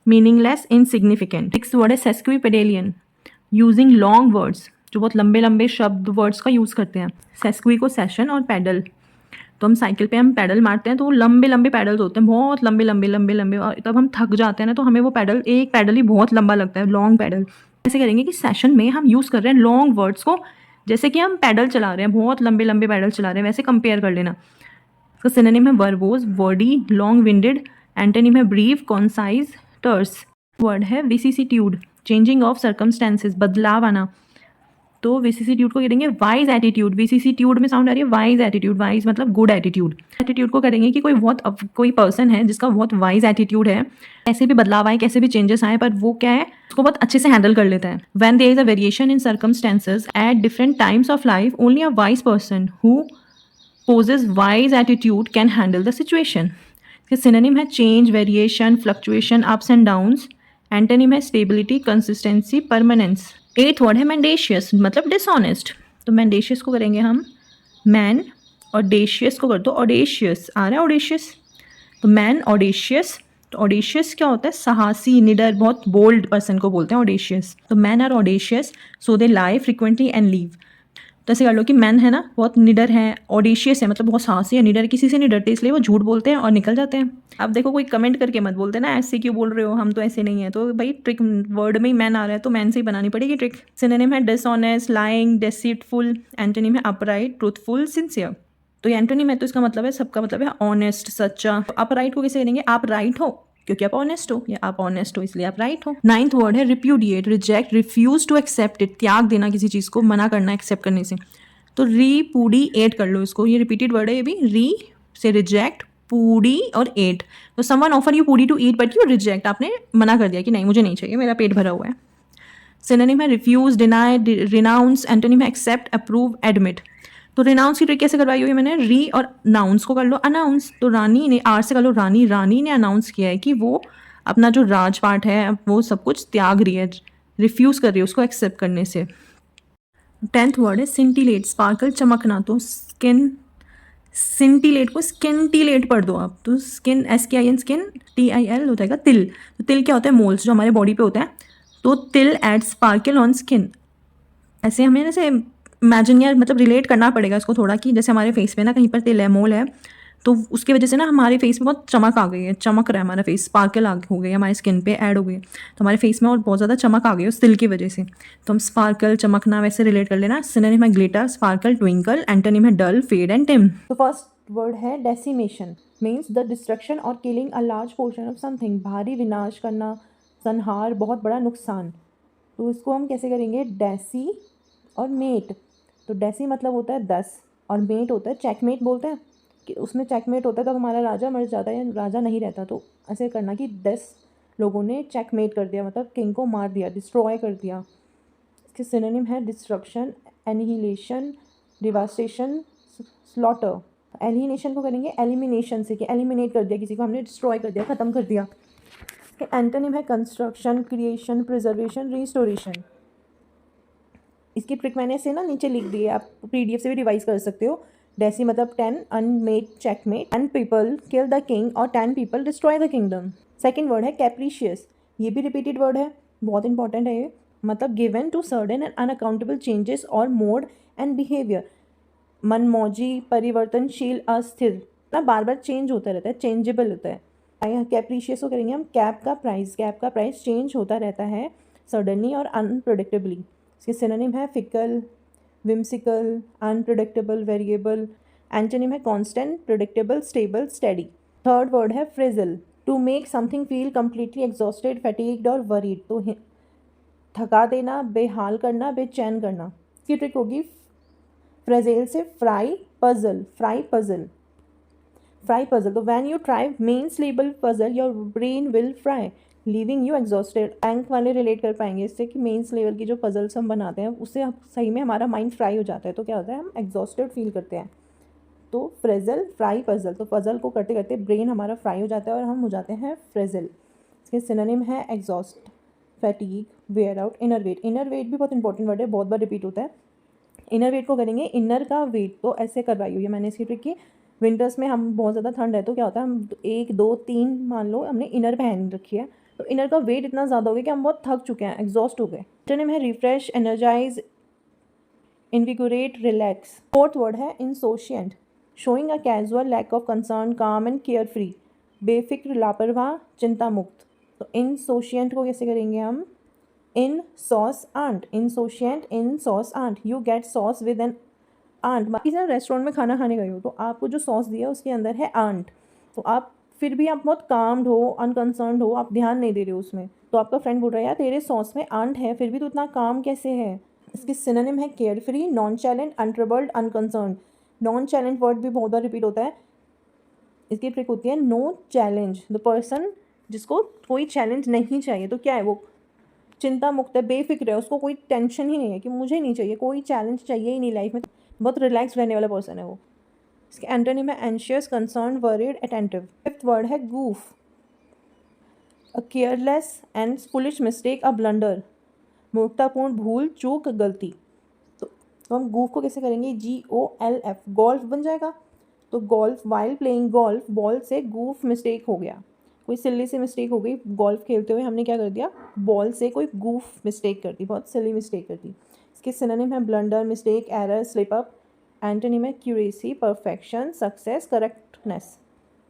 meaningless, insignificant. Sixth word है सेस्क्विपेडेलियन, यूजिंग लॉन्ग वर्ड्स, जो बहुत लंबे लंबे शब्द वर्ड्स का यूज़ करते हैं। सेस्क्वी को सेशन और पैडल, तो हम साइकिल पे हम पैडल मारते हैं तो वो लंबे लंबे पैडल्स होते हैं, बहुत लंबे लंबे लंबे लंबे, और तब हम थक जाते हैं ना, तो हमें वो पैडल, एक पैडल ही बहुत लंबा लगता है, लॉन्ग पैडल। ऐसे करेंगे कि सेशन में हम यूज़ कर रहे हैं लॉन्ग वर्ड्स को, जैसे कि हम पैडल चला रहे हैं, बहुत लंबे लंबे पैडल चला रहे हैं, वैसे कंपेयर कर लेना। इसका सिनोनिम है वर्बोज, वर्डी, लॉन्ग विंडेड। एंटोनिम है ब्रीफ, कॉन्साइज, टर्स। वर्ड है विसिसिट्यूड, चेंजिंग ऑफ सर्कमस्टेंसेज, बदलाव आना। तो विसिसिट्यूड को करेंगे वाइज एटीट्यूड, विसिसिट्यूड में साउंड आ रही है वाइज एटीट्यूड, वाइज मतलब गुड एटीट्यूड। एटीट्यूड को करेंगे कि कोई पर्सन है जिसका बहुत वाइज एटीट्यूड है, कैसे भी बदलाव आए, कैसे भी चेंजेस आए, पर वो क्या है, उसको बहुत अच्छे से हैंडल कर लेता है। When there is a variation in circumstances at different times of life, only a wise person who possess wise attitude can handle the situation. Synonym है change, variation, fluctuation, ups and downs. Antonym है stability, consistency, permanence. Eighth word है मैंडेशियस, मतलब डिसऑनेस्ट। तो मैंडेशियस को करेंगे हम मैन, और डेशियस को कर दो ऑडेशियस, आ रहा है ऑडेशियस, तो मैन ऑडेशियस। तो ऑडेशियस क्या होता है, साहसी, निडर, बहुत बोल्ड पर्सन को बोलते हैं ऑडेशियस। तो man are audacious so they lie frequently and leave. तो ऐसे कर लो कि मैन है ना बहुत निडर है, ऑडेशियस है मतलब बहुत साहसी है, निडर, किसी से नहीं डरते, इसलिए वो झूठ बोलते हैं और निकल जाते हैं। अब देखो कोई कमेंट करके मत बोलते ना ऐसे क्यों बोल रहे हो, हम तो ऐसे नहीं है, तो भाई ट्रिक वर्ड में ही मैन आ रहा है तो मैन से ही बनानी पड़ेगी ट्रिक। सिनोनिम है डिसऑनेस्ट, लाइंग, डिसीटफुल। एंटोनिम है अपराइट, ट्रूथफुल, सिंसियर। तो ये एंटोनिम है, तो इसका मतलब है, सबका मतलब है ऑनेस्ट, सच्चा। तो अपराइट को कैसे करेंगे, आप राइट हो क्योंकि आप ऑनेस्ट हो, या आप ऑनेस्ट हो इसलिए आप राइट हो। नाइन्थ वर्ड है repudiate, reject, refuse to accept it, त्याग देना किसी चीज़ को, मना करना एक्सेप्ट करने से। तो रीपूडिएट कर लो इसको, ये रिपीटेड वर्ड है ये भी, री से रिजेक्ट, पूडी और एट। तो someone offer you puri to eat but you reject, आपने मना कर दिया कि नहीं मुझे नहीं चाहिए, मेरा पेट भरा हुआ है। सिनोनिम है रिफ्यूज, डिनाई, रिनाउंस। एंटोनिम है एक्सेप्ट, अप्रूव, एडमिट। तो रिनाउंस की ट्रिक कैसे करवाई हुई मैंने, री और नाउंस को कर लो अनाउंस। तो रानी ने, आर से कर लो रानी, रानी ने अनाउंस किया है कि वो अपना जो राजपाट है वो सब कुछ त्याग रही है, रिफ्यूज़ कर रही है उसको एक्सेप्ट करने से। 10th वर्ड है सिंटिलेट, स्पार्कल, चमकना। तो स्किन, सिंटिलेट को स्किनटिलेट पढ़ दो आप, तो स्किन, SKIN, स्किन, TIL हो जाएगा तिल। तो तिल क्या होता है, मोल्स जो हमारे बॉडी पे होता है, तो तिल एड स्पार्कल ऑन स्किन। ऐसे हमें जैसे इमेजिन या मतलब रिलेट करना पड़ेगा इसको थोड़ा, कि जैसे हमारे फेस पे ना कहीं पर तिल है, मोल है, तो उसकी वजह से ना हमारे फेस में बहुत चमक आ गई है, चमक रहा है हमारा फेस, स्पार्कल हो गई है हमारे स्किन पे ऐड हो गई है, तो हमारे फेस में और बहुत ज़्यादा चमक आ गई है उस तिल की वजह से। तो हम स्पार्कल, चमकना वैसे रिलेट कर लेना। सिनोनिम है ग्लिटर, स्पार्कल, ट्विंकल। एंटोनिम है डल, फेड एंड डिम। तो फर्स्ट वर्ड है डेसिमेशन, मीन्स द डिस्ट्रक्शन और killing a large portion of something, भारी विनाश करना, संहार, बहुत बड़ा नुकसान। तो इसको हम कैसे करेंगे, डेसी और मेट। तो डेसी मतलब होता है 10 और मेट होता है चेकमेट बोलते हैं, कि उसमें चेकमेट होता है तो हमारा राजा मर जाता है या राजा नहीं रहता, तो ऐसे करना कि 10 लोगों ने चेकमेट कर दिया, मतलब किंग को मार दिया, डिस्ट्रॉय कर दिया। इसके सिनोनिम है destruction, annihilation, devastation, slaughter. Elimination को करेंगे एलिमिनेशन से, कि एलिमिनेट कर दिया किसी को, हमने डिस्ट्रॉय कर दिया, ख़त्म कर दिया। एंटोनिम है कंस्ट्रक्शन, क्रिएशन, प्रिजर्वेशन, रिस्टोरेशन। इसकी ट्रिक मैंने से ना नीचे लिख दी है, आप PDF से भी रिवाइज कर सकते हो। डेसी मतलब 10 Unmade checkmate, 10 people kill the king और 10 people destroy the kingdom. Second word है कैप्रिशियस, ये भी रिपीटेड वर्ड है, बहुत इंपॉर्टेंट है ये। मतलब given to sudden and unaccountable changes और मोड एंड बिहेवियर, मनमौजी, परिवर्तनशील, अस्थिर, ना बार बार चेंज होता रहता है, चेंजेबल होता है। कैप्रिशियस को करेंगे हम कैप का प्राइस चेंज होता रहता है सडनली और अनप्रडिक्टेबली। इसके सिनोनिम है fickle, whimsical, unpredictable, variable. Antonym है constant, predictable, stable, steady. Third word है frazzle, to make something feel completely exhausted, fatigued और वरीड, तो थका देना, बेहाल करना, बेचैन करना। इसकी ट्रिक होगी फ्रेजेल से फ्राई पजल, तो when you try main syllable puzzle your brain will fry leaving you exhausted. Bank वाले रिलेट कर पाएंगे इससे कि मेंस लेवल की जो पजल्स हम बनाते हैं उससे सही में हमारा माइंड फ्राई हो जाता है, तो क्या होता है, हम एग्जॉस्टेड फील करते हैं। तो फ्रेजल, फ्राई, पजल, तो पजल को करते करते ब्रेन हमारा फ्राई हो जाता है और हम हो जाते हैं फ्रेजल। इसके सिनोनिम है exhaust, fatigue, wear out, enervate. Enervate भी बहुत इंपॉर्टेंट वर्ड है, बहुत बार रिपीट होता है। इनर वेट को करेंगे इनर का वेट, तो ऐसे करवाई हुई है मैंने इसकी ट्रिक की। विंटर्स में हम बहुत ज़्यादा ठंड है तो क्या होता है, हम 1 2 3 मान लो हमने इनर पहन रखी है, तो इनर का वेट इतना ज़्यादा हो गया कि हम बहुत थक चुके हैं, एग्जॉस्ट हो गए। सिनोनिम है refresh, energize, invigorate, relax. Fourth word है insouciant, showing a casual lack of concern, calm and care free, बेफिक्र, लापरवाह, चिंता मुक्त। तो इंसोशिएंट को कैसे करेंगे हम, in sauce aunt, insouciant, in sauce aunt, you get sauce with an aunt. किसी रेस्टोरेंट में खाना खाने गए हो तो आपको जो सॉस दिया उसके अंदर है आंट, तो आप फिर भी आप बहुत काम्ड हो, अनकंसर्नड हो, आप ध्यान नहीं दे रहे हो उसमें, तो आपका फ्रेंड बोल रहा है यार तेरे सॉस में आंट है फिर भी तो इतना काम कैसे है। इसकी सिनोनिम है care free, non challenge, untroubled, unconcern. Non challenge word भी बहुत बार रिपीट होता है। इसकी ट्रिक होती है नो चैलेंज, द पर्सन जिसको कोई चैलेंज नहीं चाहिए, तो क्या है वो, चिंता मुक्त है, बेफिक्र है, उसको कोई टेंशन ही नहीं है कि मुझे नहीं चाहिए, कोई चैलेंज चाहिए ही नहीं लाइफ में, बहुत रिलैक्स रहने वाला पर्सन है वो। इसके एंटोनिम है anxious, concern, worried, attentive. Fifth word है goof, a careless and foolish mistake, a blunder, मूर्खतापूर्ण भूल, चूक, गलती। तो हम गूफ को कैसे करेंगे, GOLF, गोल्फ बन जाएगा। तो golf, while playing golf, ball से गूफ मिस्टेक हो गया, कोई सिल्ली सी मिस्टेक हो गई, गोल्फ खेलते हुए हमने क्या कर दिया, बॉल से कोई गूफ मिस्टेक कर दी, बहुत सिली मिस्टेक कर दी। इसके सिनोनिम है blunder, mistake, error, slip up. Antonym है accuracy, perfection, success, correctness.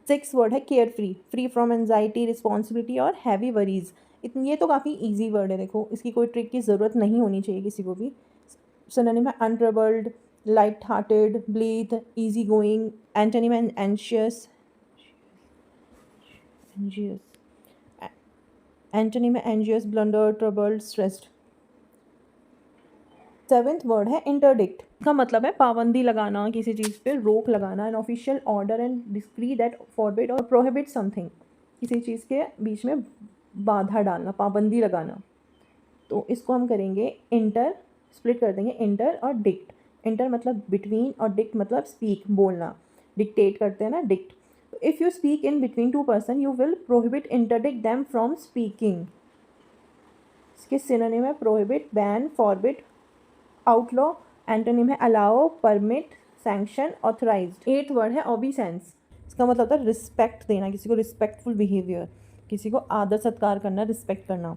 Six word है care free, free from anxiety, responsibility और हैवी वरीज। ये तो काफ़ी ईजी वर्ड है, देखो इसकी कोई ट्रिक की ज़रूरत नहीं होनी चाहिए किसी को भी। सिनोनिम है untroubled, light hearted, blithe, easy going. Antonym है एंशियस, एंटोनिम है anxious, blunder, troubled, stressed. Seventh word है इंटरडिक्ट, का मतलब है पाबंदी लगाना, किसी चीज़ पे रोक लगाना, an official order and decree that forbid और प्रोहिबिट समथिंग, किसी चीज़ के बीच में बाधा डालना, पाबंदी लगाना। तो इसको हम करेंगे इंटर, स्प्लिट कर देंगे इंटर और डिक्ट। इंटर मतलब बिटवीन और डिक्ट मतलब स्पीक, बोलना, डिक्टेट करते हैं ना, डिक्ट। तो if you speak in between two person you will prohibit, interdict them from speaking. इसके सिनोनिम है prohibit, ban, forbid, outlaw. Antonym है allow, permit, sanction, authorized. Eight word है ओबीसेंस, इसका मतलब होता है रिस्पेक्ट देना, किसी को रिस्पेक्टफुल बिहेवियर, किसी को आदर सत्कार करना, रिस्पेक्ट करना।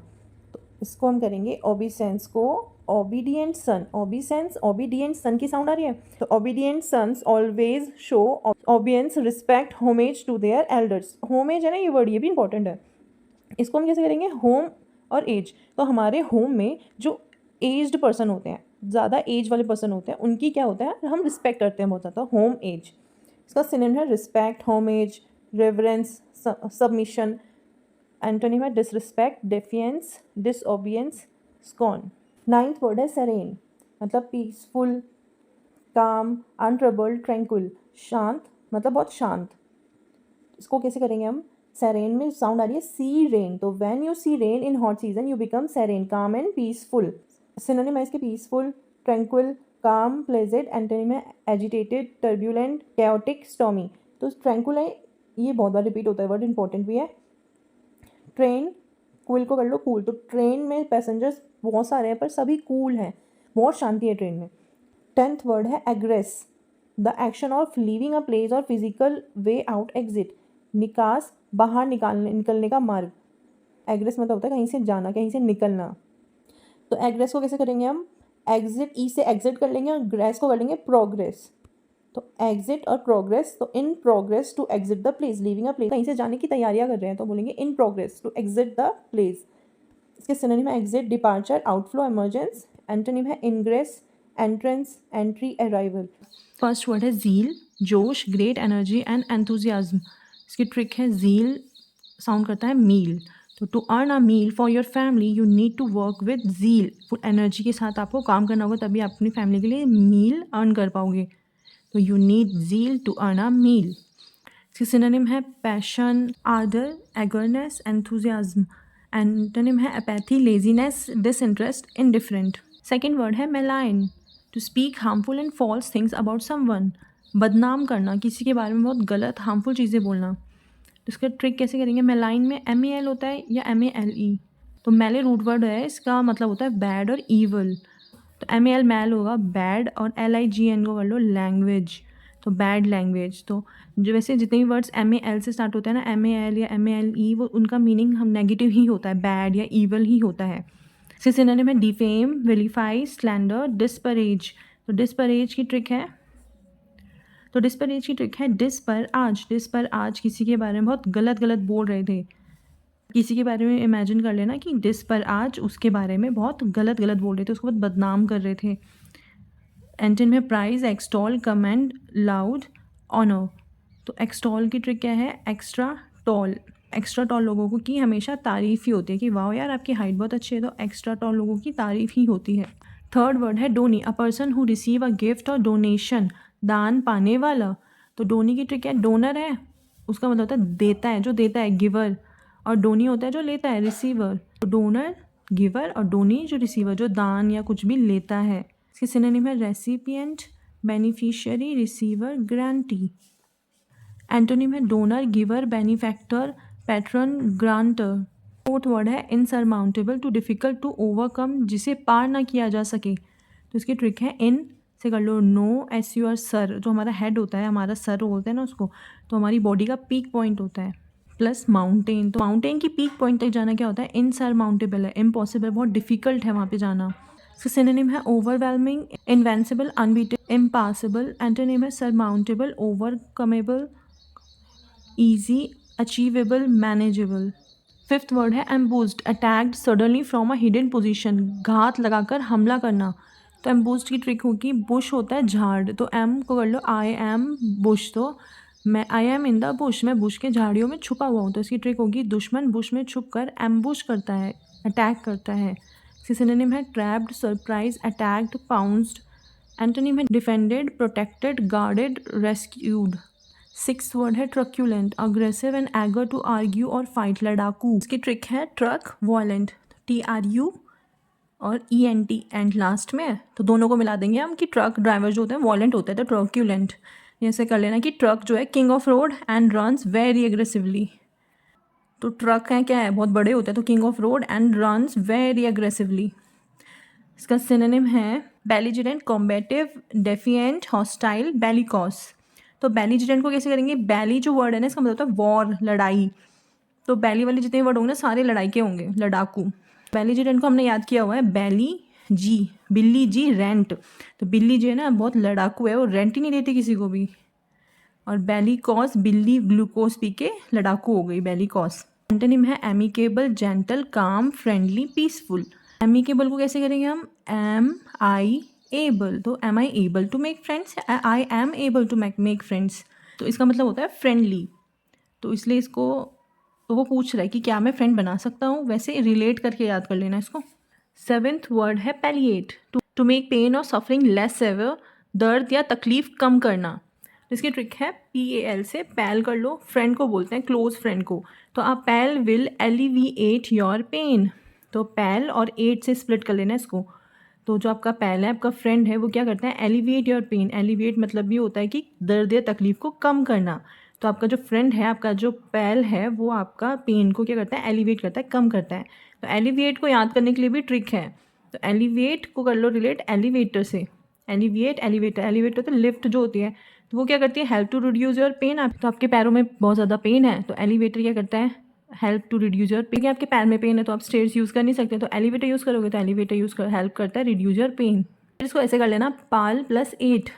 तो इसको हम करेंगे ओबीसेंस को ओबीडियंट सन, ओबीसेंस, ओबीडियंट सन की साउंड आ रही है, तो obedient sons always show obeisance, respect, homage to their elders. Homage है ना ये वर्ड, ये भी इंपॉर्टेंट है। इसको हम कैसे करेंगे, होम और एज, तो हमारे होम में जो एज्ड पर्सन होते हैं, ज़्यादा एज वाले पर्सन होते हैं, उनकी क्या होता है, हम रिस्पेक्ट करते हैं बहुत ज़्यादा, होम एज। इसका सिनोनिम है respect, homage, reverence, submission. Antonym है disrespect, defiance, disobedience, scorn. Ninth word है सेरेन, मतलब पीसफुल, काम, अनट्रबल्ड, ट्रैंक्विल, शांत, मतलब बहुत शांत। इसको कैसे करेंगे हम? सेरेन में साउंड आ रही है सी रेन, तो when you see rain in hot season you become serene, calm and peaceful. Synonym है इसके peaceful, tranquil, calm, pleasant. Antonym है एजिटेटेड, टर्ब्यूलेंट, कैओटिक, स्टॉर्मी। तो ट्रैंक्विल है, ये बहुत बार रिपीट होता है वर्ड, इंपॉर्टेंट भी है। ट्रेन, कूल को कर लो कूल, तो ट्रेन में पैसेंजर्स बहुत सारे हैं पर सभी कूल हैं, बहुत शांति है ट्रेन में। 10th वर्ड है एग्रेस, the action of leaving a place और फिजिकल वे आउट, एग्जिट, निकास, बाहर निकलने का मार्ग। एग्रेस मतलब होता है कहीं से जाना, कहीं से निकलना। तो एग्रेस को कैसे करेंगे हम? एग्जिट, ई से एग्जिट कर लेंगे और ग्रेस को कर लेंगे प्रोग्रेस। तो एग्जिट और प्रोग्रेस, तो in progress to exit the place, leaving a place, कहीं से जाने की तैयारियां कर रहे हैं तो बोलेंगे in progress to exit the place. इसके सिनोनिम है exit, departure, outflow, emergence. Antonym है ingress, entrance, entry, arrival. First word है ज़ील, जोश, ग्रेट एनर्जी एंड एंथुजियाज्म। इसकी ट्रिक है ज़ील साउंड करता है मील, तो to earn a meal for your family you need to work with zeal. Full energy के साथ आपको काम करना होगा, तभी आप अपनी फैमिली के लिए मील अर्न कर पाओगे। तो you need zeal to earn a meal. इसकी सिनोनिम है passion, ardour, eagerness, enthusiasm. Antonym है apathy, laziness, disinterest, indifferent. Second word है malign, to speak harmful and false things about someone, बदनाम करना, किसी के बारे में बहुत गलत हार्मफुल चीज़ें बोलना। तो इसका ट्रिक कैसे करेंगे? मेलाइन में MEL होता है या MALE, तो मेले रूट वर्ड है, इसका मतलब होता है बैड और ईवल। तो MEL मैल होगा बैड, और LIGN को कर लो लैंग्वेज, तो बैड लैंग्वेज। तो जो वैसे जितने भी वर्ड्स MAL से स्टार्ट होते हैं ना, MAL या MALE, वो उनका मीनिंग हम नेगेटिव ही होता है, बैड या ईवल ही होता है। इसके सिनोनिम है डिफेम, विलीफाई, स्लैंडर, डिस्परेज। तो डिस्परेज की ट्रिक है, तो डिस्परेज की ट्रिक है डिस पर आज। डिस पर आज, किसी के बारे में बहुत गलत गलत बोल रहे थे, किसी के बारे में इमेजिन कर लेना कि डिस पर आज उसके बारे में बहुत गलत गलत बोल रहे थे, उसको बहुत बदनाम कर रहे थे। एंटन में praise, extol, commend, laud, honour. तो एक्सटॉल की ट्रिक क्या है? Extra toll. एक्स्ट्रा टॉल लोगों को की हमेशा तारीफ़ ही होती है कि वाह यार आपकी हाइट बहुत अच्छी है, तो एक्स्ट्रा टॉल लोगों की तारीफ़ ही होती है। थर्ड वर्ड है donee, a person who receive a gift or donation, दान पाने वाला। तो डोनी की ट्रिक है, डोनर है उसका मतलब होता है देता है, जो देता है, गिवर, और डोनी होता है जो लेता है, रिसीवर। तो डोनर गिवर और डोनी जो रिसीवर, जो दान या कुछ भी लेता है। इसके सिनोनिम है recipient, beneficiary, receiver, grantee. Antonym है donor, giver, benefactor, patron, grantor. Fourth word है insurmountable, too difficult to overcome, जिसे पार ना किया जा सके। तो इसकी ट्रिक है इन से कर लो नो, SUR सर, जो हमारा हेड होता है, हमारा सर बोलते हैं ना उसको, तो हमारी बॉडी का पीक पॉइंट होता है, प्लस माउंटेन। तो माउंटेन की पीक पॉइंट तक जाना क्या होता है? इनसरमाउंटेबल है, इम्पॉसिबल, बहुत डिफिकल्ट है वहाँ पे जाना। इसका सिनोनिम है overwhelming, invincible, unbeatable, impossible. Antonym है surmountable, overcomable, easy, achievable, manageable. Fifth word है ambushed, attacked suddenly from a hidden position, घात लगाकर हमला करना। तो एम्बूस्ड की ट्रिक होगी, बुश होता है झाड़, तो एम को कर लो आई एम बुश, तो मैं I am in the Bush, मैं बुश के झाड़ियों में छुपा हुआ हूँ। तो इसकी ट्रिक होगी दुश्मन बुश में छुप कर एम्बुश करता है, अटैक करता है। इसकी सिनोनिम है trapped, surprise, attacked, pounced. Antonym है defended, protected, guarded, rescued. Six word है truculent, aggressive and eager to argue और फाइट, लड़ाकू। इसकी ट्रिक है ट्रक, वॉयलेंट, TRU और ENT एंड लास्ट में है, तो दोनों को मिला देंगे हम कि ट्रक ड्राइवर जो होते हैं वॉयलेंट होते हैं, तो ट्रक्यूलेंट। जैसे कर लेना कि ट्रक जो है king of road and runs very aggressively. तो ट्रक है क्या है, बहुत बड़े होते हैं, तो king of road and runs very aggressively. इसका सिनोनिम है बेलिजरेंट, कॉम्बेटिव, डेफिएंट, हॉस्टाइल, बेलिकॉस। तो बेलिजरेंट को कैसे करेंगे? बैली जो वर्ड है ना, इसका मतलब होता है वॉर, लड़ाई, तो बैली वाले जितने वर्ड होंगे ना सारे लड़ाई के होंगे, लड़ाकू। बेलिजरेंट को हमने याद किया हुआ है बैली जी, बिल्ली जी, रेंट। तो बिल्ली जो है ना बहुत लड़ाकू है, वो रेंट ही नहीं देती किसी को भी। और बेलिकॉस, बिल्ली ग्लूकोज पी के लड़ाकू हो गई, बेलिकॉस। एंटोनिम है amicable, gentle, calm, friendly, peaceful. Amicable को कैसे करेंगे हम? एम आई एबल, तो am I able to make friends, I am able to make friends, तो इसका मतलब होता है फ्रेंडली। तो इसलिए इसको, तो वो पूछ रहा है कि क्या मैं फ्रेंड बना सकता हूँ, वैसे रिलेट करके याद कर लेना इसको। सेवेंथ वर्ड है पैलिएट, टू मेक पेन और सफरिंग लेस सेवर, दर्द या तकलीफ कम करना। तो इसकी ट्रिक है PAL से पैल कर लो, फ्रेंड को बोलते हैं, क्लोज फ्रेंड को। तो आप पैल विल एलिविएट योर पेन, तो पैल और 8 से स्प्लिट कर लेना इसको। तो जो आपका पैल है, आपका फ्रेंड है, वो क्या करता है, एलिविएट योर पेन। एलिविएट मतलब ये होता है कि दर्द या तकलीफ को कम करना। तो आपका जो फ्रेंड है, आपका जो पैल है, वो आपका पेन को क्या करता है, एलिविएट करता है, कम करता है। तो एलिविएट को याद करने के लिए भी ट्रिक है। तो एलिविएट को कर लो रिलेट एलिवेटर से। एलिविएट एलिवेटर, एलिवेटर तो लिफ्ट जो होती है, तो वो क्या करती है, help to reduce your pain. आप तो आपके पैरों में बहुत ज़्यादा पेन है, तो एलिवेटर क्या करता है, help to reduce your pain. आपके पैर में पेन है तो आप स्टेयर्स यूज़ कर नहीं सकते, तो एलिवेटर यूज़ करोगे, तो एलिवेटर यूज़ कर हेल्प करता है रिड्यूस योर पेन। फिर इसको ऐसे कर लेना, पाल प्लस 8,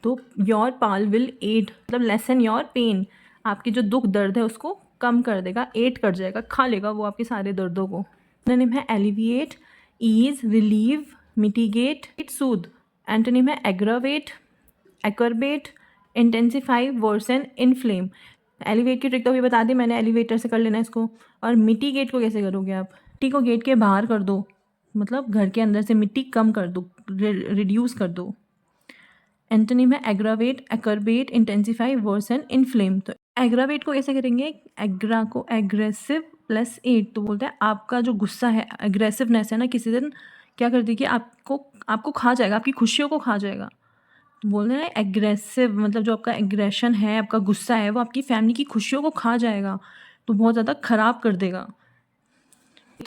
तो योर पाल विल 8 मतलब लेसन योर पेन, आपकी जो दुख दर्द है उसको कम कर देगा, 8 कर जाएगा, खा लेगा वो आपके सारे दर्दों को। एंटोनिम है alleviate, ease, relieve, mitigate, soothe. Antonym है aggravate, exacerbate, intensify, worsen, inflame. Alleviate की ट्रिक तो अभी बता दी मैंने, एलिवेटर से कर लेना इसको। और मिटिगेट को कैसे करोगे आप, मिट्टी को गेट के बाहर कर दो, मतलब घर के अंदर से मिट्टी कम कर दो, रिड्यूस कर दो। एंटोनिम है aggravate, exacerbate, intensify, worsen, inflame. तो एग्रावेट को कैसे करेंगे, एग्रा को एग्रेसिव प्लस 8, तो बोलते हैं आपका जो गुस्सा है, एग्रेसिवनेस है ना, किसी दिन क्या कर देगी, आपको खा जाएगा, आपकी खुशियों को खा जाएगा। तो बोल रहे हैं एग्रेसिव मतलब जो आपका एग्रेशन है, आपका गुस्सा है, वो आपकी फैमिली की खुशियों को खा जाएगा, तो बहुत ज़्यादा ख़राब कर देगा।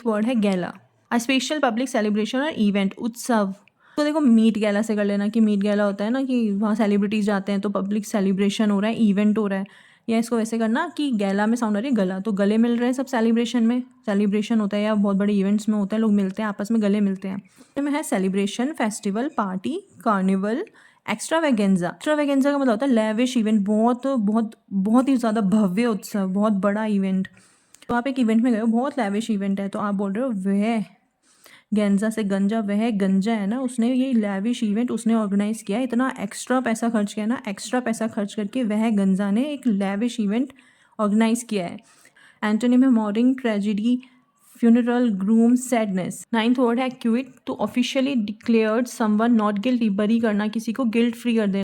वर्ड है गैला, अ स्पेशल पब्लिक सेलिब्रेशन और इवेंट, उत्सव। तो देखो मीट गैला से कर लेना, कि मीट गैला होता है ना कि वहाँ सेलिब्रिटीज़ जाते हैं, तो पब्लिक सेलिब्रेशन हो रहा है, इवेंट हो रहा है। या इसको वैसे करना कि गैला में साउंड आ रही है गला, तो गले मिल रहे हैं सब सेलिब्रेशन में, सेलिब्रेशन होता है या बहुत बड़े इवेंट्स में होता है, लोग मिलते हैं आपस में, गले मिलते हैं। इसमें है celebration, festival, party, carnival, extravaganza. Extravaganza का मतलब होता है लेविश इवेंट, बहुत बहुत बहुत ही ज़्यादा भव्य उत्सव, बहुत बड़ा इवेंट। तो आप एक इवेंट में गए हो, बहुत लेविश इवेंट है, तो आप बोल रहे हो वह गेंजा से गंजा, वह गंजा है ना, उसने ये लेविश इवेंट उसने ऑर्गेनाइज किया, इतना एक्स्ट्रा पैसा खर्च किया ना, एक्स्ट्रा पैसा खर्च करके वह गंजा ने एक लेविश इवेंट ऑर्गेनाइज किया है। एंटोनिम है morning, tragedy, funeral, groom, sadness. 9th word है एक्यूट, तो officially declared someone not guilty, बरी करना, किसी को गिल्ट फ्री कर देना।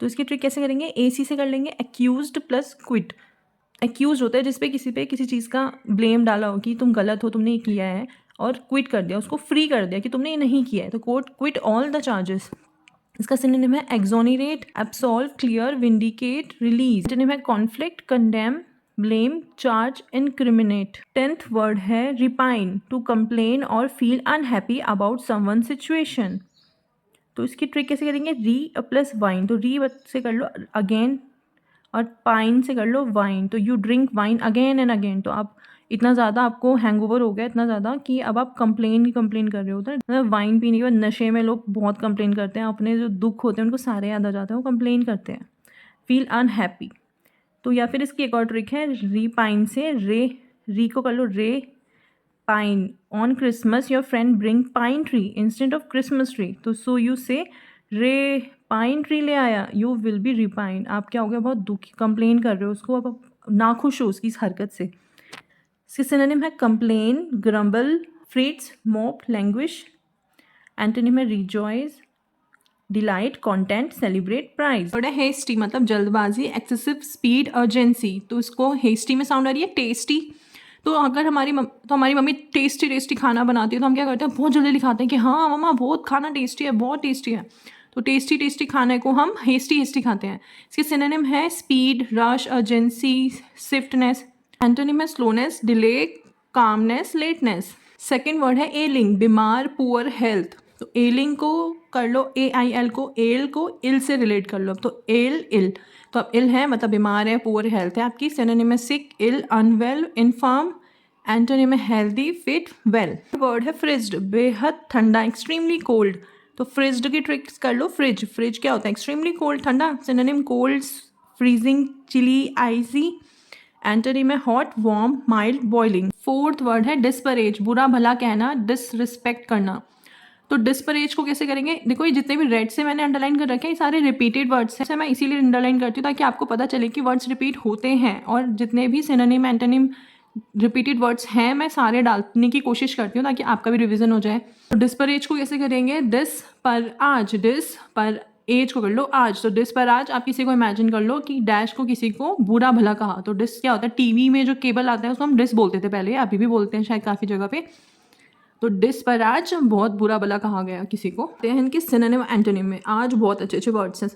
तो इसकी ट्रिक कैसे करेंगे, AC से कर लेंगे, एक्यूज्ड प्लस क्विट। एक्यूज होता है जिस पे किसी चीज़ का ब्लेम डाला हो कि तुम गलत हो, तुमने ये किया है, और क्विट कर दिया, उसको फ्री कर दिया कि तुमने ये नहीं किया है, तो court quit all the charges. इसका सिनोनिम है exonerate, absolve, clear, vindicate, release. Synonym है conflict, condemn, blame, charge, incriminate. 10th word है रिपाइन, टू कंप्लेन और feel unhappy about someone situation. तो इसकी ट्रिक कैसे करेंगे, री प्लस वाइन, तो री से कर लो अगेन, और पाइन से कर लो वाइन, तो you drink wine again and again. तो आप इतना ज़्यादा आपको हैंगओवर हो गया, इतना ज़्यादा कि अब आप कंप्लेन कर रहे होते हैं। मतलब वाइन पीने के बाद नशे में लोग बहुत कंप्लेन करते हैं, अपने जो दुख होते हैं उनको सारे याद आ जाते हैं, वो कंप्लेन करते हैं, फील अनहैप्पी। तो या फिर इसकी एक और ट्रिक है, री पाइन से री को कर लो रे pine. On Christmas your friend bring pine tree instant of Christmas tree, तो सो यू से रे पाइन ट्री ले आया, यू विल बी रिपाइन। आप क्या हो गया, बहुत दुखी, कंप्लेन कर रहे हो उसको, आप नाखुश हो उसकी इस हरकत से। इसके सिनोनिम है complain, grumble, frets, mope, languish. Antonym है rejoice, delight, content, celebrate, praise. थोड़ा हेस्टी मतलब जल्दबाजी, एक्सेसिव स्पीड, अर्जेंसी। तो इसको हेस्टी में साउंड आ रही है टेस्टी। तो अगर हमारी मम्मी टेस्टी खाना बनाती है, तो हम क्या करते हैं, बहुत जल्दी लिखाते हैं कि हाँ मम्मा बहुत खाना टेस्टी है, बहुत टेस्टी है। तो टेस्टी खाने को हम हेस्टी खाते हैं। इसके सिनोनिम है speed, rush, urgency, swiftness. Antonym है slowness, delay, calmness, lateness. Second word है एलिंग, बीमार, पुअर हेल्थ। तो एलिंग को कर लो AIL को, एल को इल से रिलेट कर लो। अब तो एल इल, तो अब इल है मतलब बीमार है, पुअर हेल्थ है आपकी। सिनोनिम है सिक, इल, अनवेल, इनफर्म। एंटोनिम है हेल्दी, फिट, वेल। वर्ड है फ्रिज्ड, बेहद ठंडा, एक्सट्रीमली कोल्ड। तो फ्रिज्ड की ट्रिक्स कर लो, फ्रिज क्या होता है, एक्सट्रीमली कोल्ड, ठंडा। सिनोनिम कोल्ड, फ्रीजिंग, चिली, आइसी। एंटोनिम है hot, warm, mild, boiling. 4th word है डिस्परेज, बुरा भला कहना, डिसरिस्पेक्ट करना। तो डिस्परेज को कैसे करेंगे, देखो ये जितने भी रेड से मैंने अंडरलाइन कर रखे हैं, ये सारे रिपीटेड वर्ड्स हैं, मैं इसीलिए अंडरलाइन करती हूँ ताकि आपको पता चले कि वर्ड्स रिपीट होते हैं, और जितने भी सिनोनिम, एंटोनिम, रिपीटेड वर्ड्स हैं मैं सारे डालने की कोशिश करती हूँ ताकि आपका भी रिवीजन हो जाए। तो डिस्परेज को कैसे करेंगे, डिस पर आज, डिस पर एज को कर लो आज, तो डिस पर आज आप किसी को इमेजिन कर लो कि डैश को किसी को बुरा भला कहा, तो डिस क्या होता है, टीवी में जो केबल आता है उसको हम डिस बोलते थे पहले, अभी भी बोलते हैं शायद काफ़ी जगह पे। तो डिस पर आज बहुत बुरा भला कहा गया किसी को। इनके सिनोनिम एंटोनिम में आज बहुत अच्छे अच्छे वर्ड्स हैं।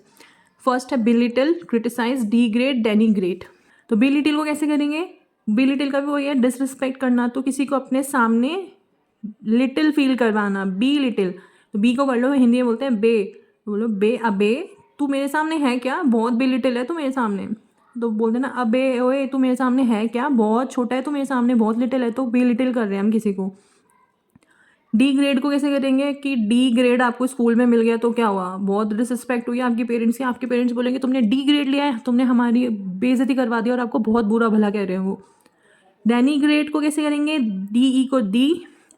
फर्स्ट है बिलिटिल, क्रिटिसाइज, डीग्रेड, डेनिग्रेट। तो बिलिटिल को कैसे करेंगे, बिलिटिल का भी वही है, डिसरिस्पेक्ट करना, तो किसी को अपने सामने लिटिल फील करवाना, बी लिटिल। तो बी को कर लो, हिंदी में बोलते हैं बे, तो बोलो बे, अबे तू मेरे सामने है क्या, बहुत बिलिटिल है तू मेरे सामने, तो बोलते ना अबे ओए तू मेरे सामने है क्या, बहुत छोटा है तू मेरे सामने, बहुत लिटिल है, तो बिलिटिल कर रहे हैं हम किसी को। डी ग्रेड को कैसे करेंगे कि डी ग्रेड आपको स्कूल में मिल गया तो क्या हुआ, बहुत डिसरिस्पेक्ट हुई आपके पेरेंट्स की, आपके पेरेंट्स बोलेंगे तुमने डी ग्रेड लिया है, तुमने हमारी बेइज्जती करवा दी, और आपको बहुत बुरा भला कह रहे हैं वो। डेनिग्रेट को कैसे करेंगे, डी ई को दी,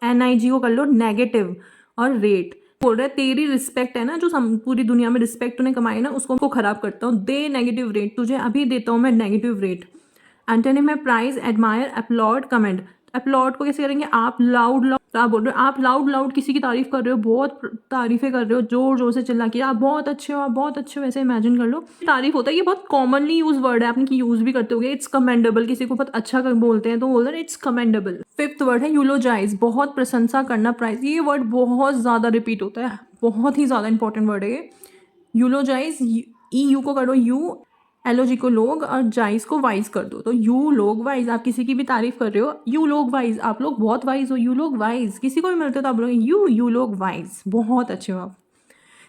एन आई जी को कर लो नेगेटिव, और रेट बोल रहे तेरी रिस्पेक्ट है ना जो पूरी दुनिया में रिस्पेक्ट उन्हें कमाई ना, उसको खराब करता हूँ, दे नेगेटिव रेट, तुझे अभी देता हूँ मैं नेगेटिव रेट। एंटोनिम है praise, admire, applaud, commend. Applaud को कैसे करेंगे, आप लाउड आप बोल रहे हो, आप लाउड किसी की तारीफ कर रहे हो, बहुत तारीफें कर रहे हो, जोर जोर से चिल्ला के आप बहुत अच्छे हो, आप बहुत अच्छे हो, वैसे इमेजिन कर लो। तारीफ होता है, ये बहुत कॉमनली यूज वर्ड है, आपने की यूज भी करते होगे, इट्स कमेंडेबल, किसी को बहुत अच्छा बोलते हैं तो बोलते हैं इट्स कमेंडेबल। फिफ्थ वर्ड है यूलोजाइज, बहुत प्रशंसा करना, प्राइज। ये वर्ड बहुत ज़्यादा रिपीट होता है, बहुत ही ज़्यादा इंपॉर्टेंट वर्ड है ये। यूलोजाइज, ई यू को करो यू, एलओजी को लोग, और जाइज को वाइज कर दो, तो यू लोग वाइज, आप किसी की भी तारीफ कर रहे हो, यू लोग वाइज, आप लोग बहुत वाइज हो, यू लोग वाइज, किसी को भी मिलते हो तो आप लोग यू लोग वाइज, बहुत अच्छे हो आप।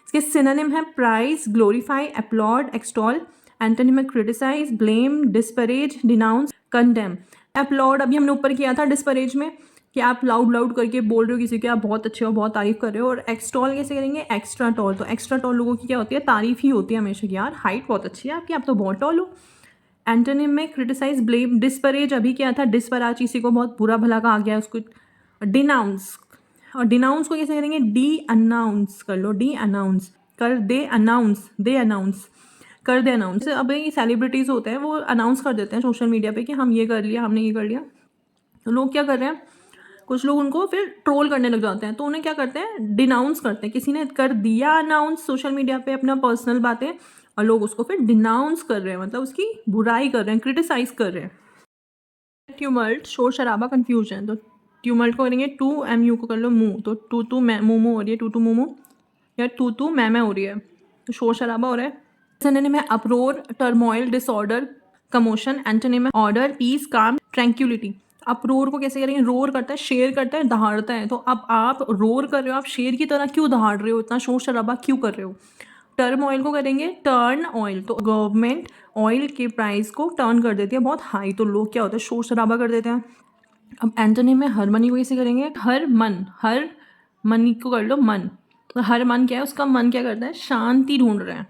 इसके सिनोनिम है praise, glorify, applaud, extol. Antonym है criticise, blame, disparage, denounce, condemn. Applaud अभी हमने ऊपर किया था डिस्परेज में, कि आप लाउड करके बोल रहे हो किसी के, आप बहुत अच्छे हो, बहुत तारीफ कर रहे हो। और एक्सटॉल कैसे करेंगे, एक्स्ट्रा टॉल, तो एक्स्ट्रा टॉल लोगों की क्या होती है, तारीफ ही होती है हमेशा कि यार हाइट बहुत अच्छी है आपकी, आप तो बहुत टॉल हो। एंटोनिम में क्रिटिसाइज, ब्लेम, डिस्परेज अभी क्या था, डिस्पराज, किसी को बहुत बुरा भला कहा गया उसको। डिनाउंस, और डिनाउंस को कैसे करेंगे, डी अनाउंस कर लो, डी अनाउंस, कर दे अनाउंस, दे अनाउंस, कर दे अनाउंस। अब ये सेलिब्रिटीज़ होते हैं वो अनाउंस कर देते हैं सोशल मीडिया पे कि हम ये कर लिया, हमने ये कर लिया, तो लोग क्या कर रहे हैं, कुछ लोग उनको फिर ट्रोल करने लग जाते हैं, तो उन्हें क्या करते हैं, डिनाउंस करते हैं, किसी ने कर दिया अनाउंस सोशल मीडिया पे अपना पर्सनल बातें, और लोग उसको फिर डिनाउंस कर रहे हैं, मतलब उसकी बुराई कर रहे हैं, क्रिटिसाइज कर रहे हैं। ट्यूमल्ट, शोर शराबा, कन्फ्यूजन, तो ट्यूमल्ट को करेंगे टू, एम यू को कर लो मुँह, तो टू मोमो हो रही है, टू मोमो, या टू मैं हो रही है, तो शोर शराबा हो रहा है। सिनोनिम है अपरोर, टर्मोइल, डिसऑर्डर, कमोशन। एंटोनिम है ऑर्डर, पीस, काम, ट्रैंक्विलिटी। अपरोर को कैसे करेंगे, रोर करता है, शेर करता है, दहाड़ता है, तो अब आप रोर कर रहे हो, आप शेर की तरह क्यों दहाड़ रहे हो, इतना शोर शराबा क्यों कर रहे हो। टर्म ऑयल को करेंगे टर्न ऑयल, तो गवर्नमेंट ऑयल के प्राइस को टर्न कर देती है बहुत हाई, तो लोग क्या होता है, शोर शराबा कर देते हैं। अब एंटोनिम में हर मनी को कैसे करेंगे, हर मनी को कर लो मन, तो हर मन क्या है, उसका मन क्या करता है, शांति ढूंढ रहे हैं।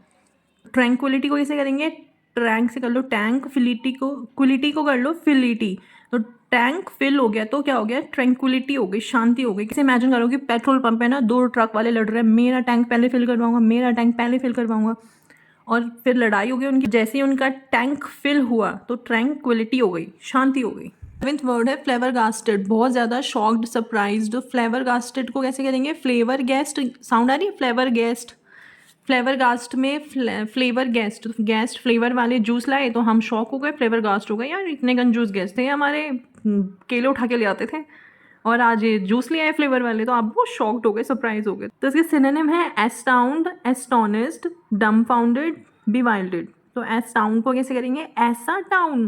ट्रैंक्विलिटी को कैसे करेंगे, ट्रैंक से कर लो टैंक, क्विलिटी को कर लो फिलिटी, तो टैंक फिल हो गया तो क्या हो गया, ट्रैंक्विलिटी हो गई, शांति हो गई। कैसे इमेजिन करो कि पेट्रोल पंप है ना, 2 ट्रक वाले लड़ रहे हैं, मेरा टैंक पहले फिल करवाऊंगा, मेरा टैंक पहले फिल करवाऊंगा, और फिर लड़ाई हो गई उनकी, जैसे ही उनका टैंक फिल हुआ तो ट्रैंक्विलिटी हो गई, शांति हो गई। 7th वर्ड है फ्लेवरगास्टेड, बहुत ज़्यादा शॉक्ड, सरप्राइज्ड। फ्लेवरगास्टेड को कैसे करेंगे, फ्लेवर गेस्ट, साउंड आ रही है, फ्लेवर गेस्ट, फ्लेवर गास्ट में फ्लेवर गेस्ट, गेस्ट फ्लेवर वाले जूस लाए तो हम शॉक हो गए, फ्लेवर गास्ट हो गए, यार इतने कंजूस गेस्ट थे हमारे, केले उठा के ले आते थे और आज ये जूस ले आए फ्लेवर वाले, तो आप वो शॉक्ड हो गए, सरप्राइज हो गए। तो इसके सिनोनिम है एस्टाउंड, एस्टोनिस्ड, डम्फाउंडेड, बिवाइल्डेड। तो एस्टाउंड को कैसे करेंगे, ऐसा टाउन,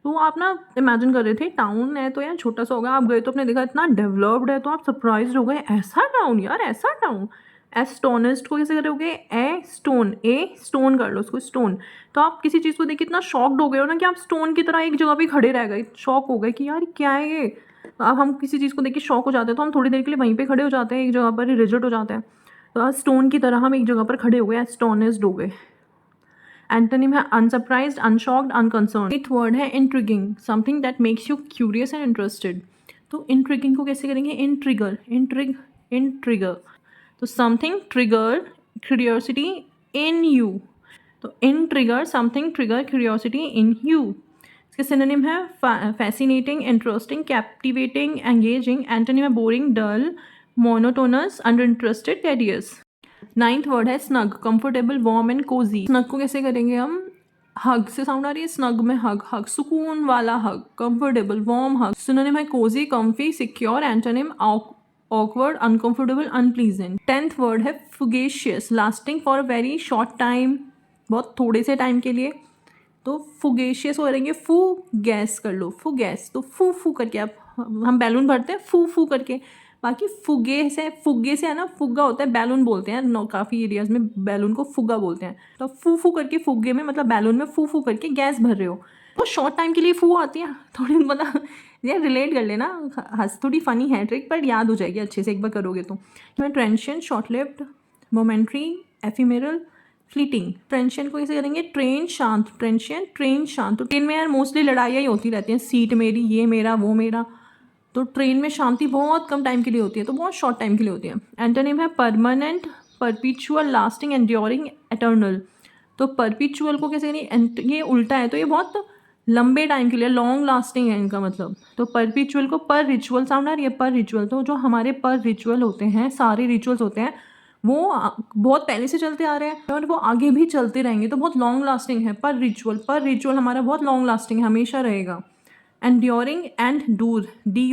तो आप ना इमेजिन कर रहे थे टाउन है तो यार छोटा सा होगा, आप गए तो आपने देखा इतना डेवलप्ड है तो आप सरप्राइज हो गए, ऐसा टाउन, यार ऐसा टाउन। एस्टोनिस्ट को कैसे करोगे, ए स्टोन कर लो उसको, स्टोन, तो आप किसी चीज़ को देख के इतना शॉक्ड हो गए हो ना कि आप स्टोन की तरह एक जगह पे खड़े रह गए, शॉक हो गए कि यार क्या है ये। तो अब हम किसी चीज़ को देख के शॉक हो जाते हैं तो हम थोड़ी देर के लिए वहीं पे खड़े हो जाते हैं, एक जगह पर रिजिड हो जाते हैं, तो स्टोन की तरह हम एक जगह पर खड़े हो गए, एस्टोनिस्ड हो गए। एंटोनिम है unsurprised, unshocked, unconcern. 8th word है intriguing, something that makes you curious and interested. तो इंट्रिगिंग को कैसे करेंगे, इंट्रिगर, तो something trigger curiosity in you, तो in trigger something trigger curiosity in you. इसके सिनोनिम है fascinating, interesting, captivating, engaging. Antonym है boring, dull, monotonous, uninterested, tedious. 9th word है snug, comfortable, warm and cosy. Snug को कैसे करेंगे हम? हग से साउंड आ रही है, स्नग में हग, हग सुकून वाला hug, comfortable, warm hug. Synonym है cosy, comfy, secure. Antonym awkward, uncomfortable, unpleasant। 10th word है fugacious, lasting for a very short time, बहुत थोड़े से टाइम के लिए। तो फुगेशियस हो रहेंगे, फू गैस कर लो, फू गैस, तो फू फू करके आप, हम बैलून भरते हैं फू फू करके। बाकी फुगे से है ना, फुग्गा होता है, बैलून बोलते हैं, काफ़ी एरियाज में बैलून को फुग्गा बोलते हैं। तो फू फू करके, फुग्गे में मतलब बैलून में फू फू करके गैस भर रहे हो, तो शॉर्ट टाइम के लिए फू आती है। थोड़ी मतलब यार रिलेट कर लेना, हंस, थोड़ी फनी है ट्रिक, पर याद हो जाएगी अच्छे से एक बार करोगे तो। Transient, short lived, momentary, ephemeral, fleeting. Transient को कैसे करेंगे? ट्रेन शांत, ट्रेंशियंट ट्रेन शांत। तो ट्रेन में यार मोस्टली लड़ाइयाँ ही होती रहती हैं, सीट मेरी, ये मेरा, वो मेरा। तो ट्रेन में शांति बहुत कम टाइम के लिए होती है, तो बहुत शॉर्ट टाइम के लिए होती है। एंटोनिम है permanent, perpetual, lasting, enduring, eternal. तो परपिचुअल को कैसे करेंगे? ये उल्टा है, तो ये बहुत लंबे टाइम के लिए, लॉन्ग लास्टिंग है इनका मतलब। तो परपिचुअल को पर रिचुअल साउंड आ रही है, पर रिचुअल। तो जो हमारे पर रिचुअल होते हैं, सारे रिचुअल्स होते हैं, वो बहुत पहले से चलते आ रहे हैं और वो आगे भी चलते रहेंगे, तो बहुत लॉन्ग लास्टिंग है। पर रिचुअल हमारा बहुत लॉन्ग लास्टिंग है, हमेशा रहेगा। एंड्योरिंग एंड दूर, डी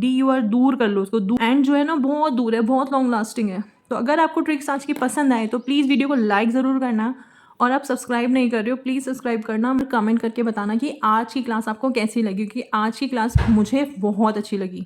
यूर दूर कर लो उसको, दूर। एंड जो है ना बहुत दूर है, बहुत लॉन्ग लास्टिंग है। तो अगर आपको ट्रिक्स आज की पसंद आए तो प्लीज़ वीडियो को लाइक ज़रूर करना, और आप सब्सक्राइब नहीं कर रहे हो प्लीज़ सब्सक्राइब करना, और कमेंट करके बताना कि आज की क्लास आपको कैसी लगी, क्योंकि आज की क्लास मुझे बहुत अच्छी लगी।